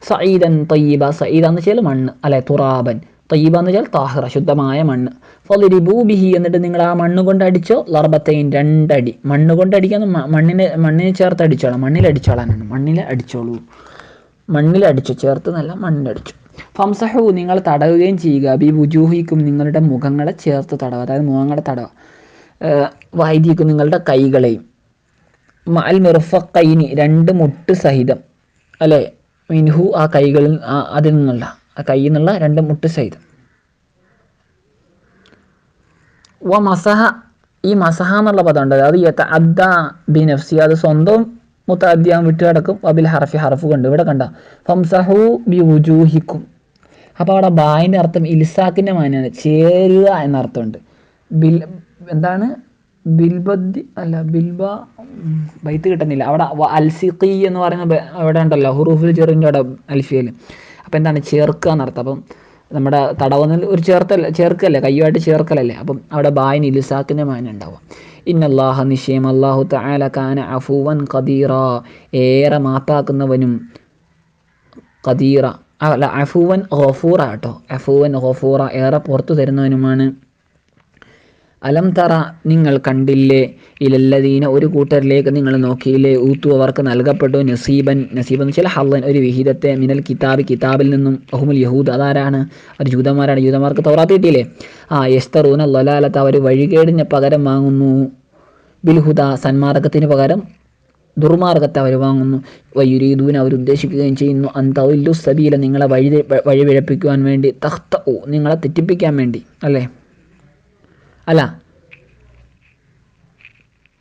സഈദൻ തയ്യിബ, സഈദ എന്ന് വെച്ചാൽ മണ്ണ് അല്ലെ, തുറാബൻ. തയ്യിബ എന്ന് വെച്ചാൽ താഹിറ, ശുദ്ധമായ മണ്ണ്. ഫളിരിബൂ ബിഹി, എന്നിട്ട് നിങ്ങൾ ആ മണ്ണ് കൊണ്ട് അടിച്ചോ. ലർബത്തൈൻ, 2 അടി. മണ്ണ് കൊണ്ട് അടിക്കാൻ മണ്ണിനെ ചേർത്ത് അടിച്ചോളാം, മണ്ണിലടിച്ചോളാനാണ്. മണ്ണിലടിച്ചോളൂ, മണ്ണിലടിച്ചു, ചേർത്ത് നല്ല മണ്ണിലടിച്ചു. ഫംസഹു, നിങ്ങൾ തടവുകയും ചെയ്യുക. ബി വുജൂഹിക്കും, നിങ്ങളുടെ മുഖങ്ങളെ ചേർത്ത് തടവുക, അതായത് മുഖങ്ങളെ തടവുക. വൈദിക്കും, നിങ്ങളുടെ കൈകളെയും. മഅൽ മിർഫഖൈനി, 2 മുട്ട് സഹിതം അല്ലേ? മിൻഹു, ആ കൈകളിൽ, അതിൽ നിന്നുള്ള, ആ കൈയിൽ നിന്നുള്ള 2 മുട്ട് സഹിതം. വ മസഹ, ഈ മസഹ എന്നുള്ള പദം ഉണ്ട്, അത് യതഅദ്ദ ബി നഫ്സി, അത് സ്വന്തം മുതഅദ്ദിയാൻ വിട്ട് കിടക്കും. വബിൽ ഹർഫി, ഹർഫ് കൊണ്ട്. ഇവിടെ കണ്ട ഫംസഹു ബി വുജൂഹിക്കും, അപ്പോൾ അവിടെ ബായിൻ്റെ അർത്ഥം ഇൽസാക്കിൻ്റെ മാനാണ്, ചേരുക എന്നർത്ഥമുണ്ട്. എന്താണ്? ബിൽബദ്ദി അല്ല, ബിൽബ, ബൈത്ത് കിട്ടുന്നില്ല അവിടെ. അൽസിഖി എന്ന് പറയുന്ന അവിടെ ഉണ്ടല്ലോ, ഹുറൂഫിൽ ചെറിൻ്റെ അവിടെ അൽഫിയൽ. അപ്പോൾ എന്താണ്? ചേർക്കുക എന്നർത്ഥം. അപ്പം നമ്മുടെ തടവുന്നതിൽ ഒരു ചേർക്കല്ലേ, കയ്യുമായിട്ട് ചേർക്കലല്ലേ. അപ്പം അവിടെ ബായിന് ഇൽസാക്കിൻ്റെ മാന ഉണ്ടാവുക. ഇന്നല്ലാഹ, നിശ്ചയം അല്ലാഹു തആല കാന അഫുവൻ ഖദീറ, ഏറെ മാപ്പാക്കുന്നവനും. ഖദീറ അല്ല, അഫുവൻ ഗഫൂറ കേട്ടോ, അഫുവൻ ഗഫൂറ, ഏറെ പുറത്തു തരുന്നവനുമാണ്. അലം തറ, നിങ്ങൾ കണ്ടില്ലേ? ഇലല്ലദീന, ഒരു കൂട്ടരിലേക്ക് നിങ്ങൾ നോക്കിയില്ലേ? ഊത്തു, അവർക്ക് നൽകപ്പെട്ടു. നസീബൻ, നസീബ് എന്ന് വെച്ചാൽ ഹല്ലൻ, ഒരു വിഹിതത്തെ. മിനൽ കിതാബ്, കിതാബിൽ നിന്നും. അഹുമുൽ യഹൂദ്, അതാരാണ്? അവർ ജൂതന്മാരാണ്. ജൂതന്മാർക്ക് തൗറാത്ത് കിട്ടിയില്ലേ? യസ്തറൂന ലലാലത്ത്, അവർ വഴികേടിന് പകരം വാങ്ങുന്നു. ബിൽഹുദ, സന്മാർഗത്തിന് പകരം ദുർമാർഗത്തെ അവർ വാങ്ങുന്നു. വയുരീദൂൻ, അവർ ഉദ്ദേശിക്കുകയും ചെയ്യുന്നു. അന്തവില്ലു സബീല, നിങ്ങളെ വഴിപിഴപ്പിക്കുവാൻ വേണ്ടി. തഖ്തഉ, നിങ്ങളെ തെറ്റിപ്പിക്കാൻ വേണ്ടി അല്ലേ? അല്ല,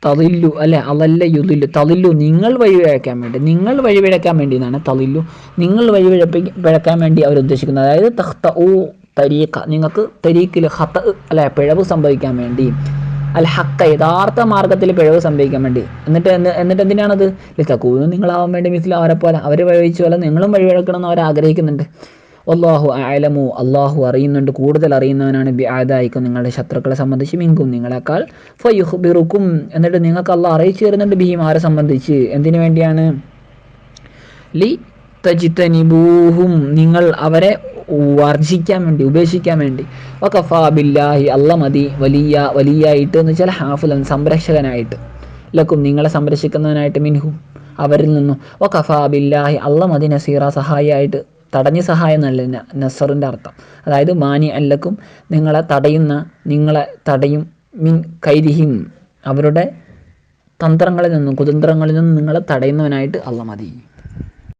തളില്ലു അല്ലേ? അതല്ല യുദില്ലു, തളില്ലു, നിങ്ങൾ വഴിപിഴക്കാൻ വേണ്ടി. നിങ്ങൾ വഴിപിഴക്കാൻ വേണ്ടി എന്നാണ് തളില്ലു, നിങ്ങൾ വഴിപിഴക്കാൻ വേണ്ടി അവർ ഉദ്ദേശിക്കുന്നത്. അതായത് തഖ്തഉ തരീഖ, നിങ്ങൾക്ക് തരീഖിൽ ഖത അല്ലെ, പിഴവ് സംഭവിക്കാൻ വേണ്ടി. അൽ ഹക്ക, യഥാർത്ഥ മാർഗത്തിൽ പിഴവ് സംഭവിക്കാൻ വേണ്ടി. എന്നിട്ട് എന്തിനാണത്? ലിതകൂനു, നിങ്ങളാവാൻ വേണ്ടി. മിസ്ല, അവരെ പോലെ, അവർ വഴിവെച്ചു പോലെ നിങ്ങളും വഴിവിഴക്കണം എന്ന് അവർ ആഗ്രഹിക്കുന്നുണ്ട്. വല്ലാഹു അഅലമു, അള്ളാഹു അറിയുന്നുണ്ട്, കൂടുതൽ അറിയുന്നവനാണ്. ബി അദായിക്കും, നിങ്ങളുടെ ശത്രുക്കളെ സംബന്ധിച്ച്. മിൻകും, നിങ്ങളെക്കാൾ. ഫയുഖ്ബിറുക്കും, എന്നിട്ട് നിങ്ങൾക്ക് അള്ളാഹ് അറിയിച്ചു തരുന്നുണ്ട്. ബിഹിം, ആരെ സംബന്ധിച്ച്. എന്തിനു വേണ്ടിയാണ്? ലി തജ്തനിബൂഹും, നിങ്ങൾ അവരെ വർജിക്കാൻ വേണ്ടി, ഉപേക്ഷിക്കാൻ വേണ്ടി. വകഫാ ബില്ലാഹി, അല്ല മതി. വലിയായിട്ട് എന്ന് വെച്ചാൽ ഹാഫുലൻ, സംരക്ഷകനായിട്ട്. ലക്കും, നിങ്ങളെ സംരക്ഷിക്കുന്നവനായിട്ട്. മിൻഹും, അവരിൽ നിന്നും. വകഫാ ബില്ലാഹി, അല്ല മതി. നസീറ, സഹായിയായിട്ട്. തടഞ്ഞ സഹായം എന്നല്ല നസറിൻ്റെ അർത്ഥം. അതായത് മാനി അല്ലക്കും, നിങ്ങളെ തടയും. മിൻ കൈദിഹിം, അവരുടെ തന്ത്രങ്ങളിൽ നിന്നും കുതന്ത്രങ്ങളിൽ നിന്നും നിങ്ങളെ തടയുന്നവനായിട്ട് അല്ല മതി.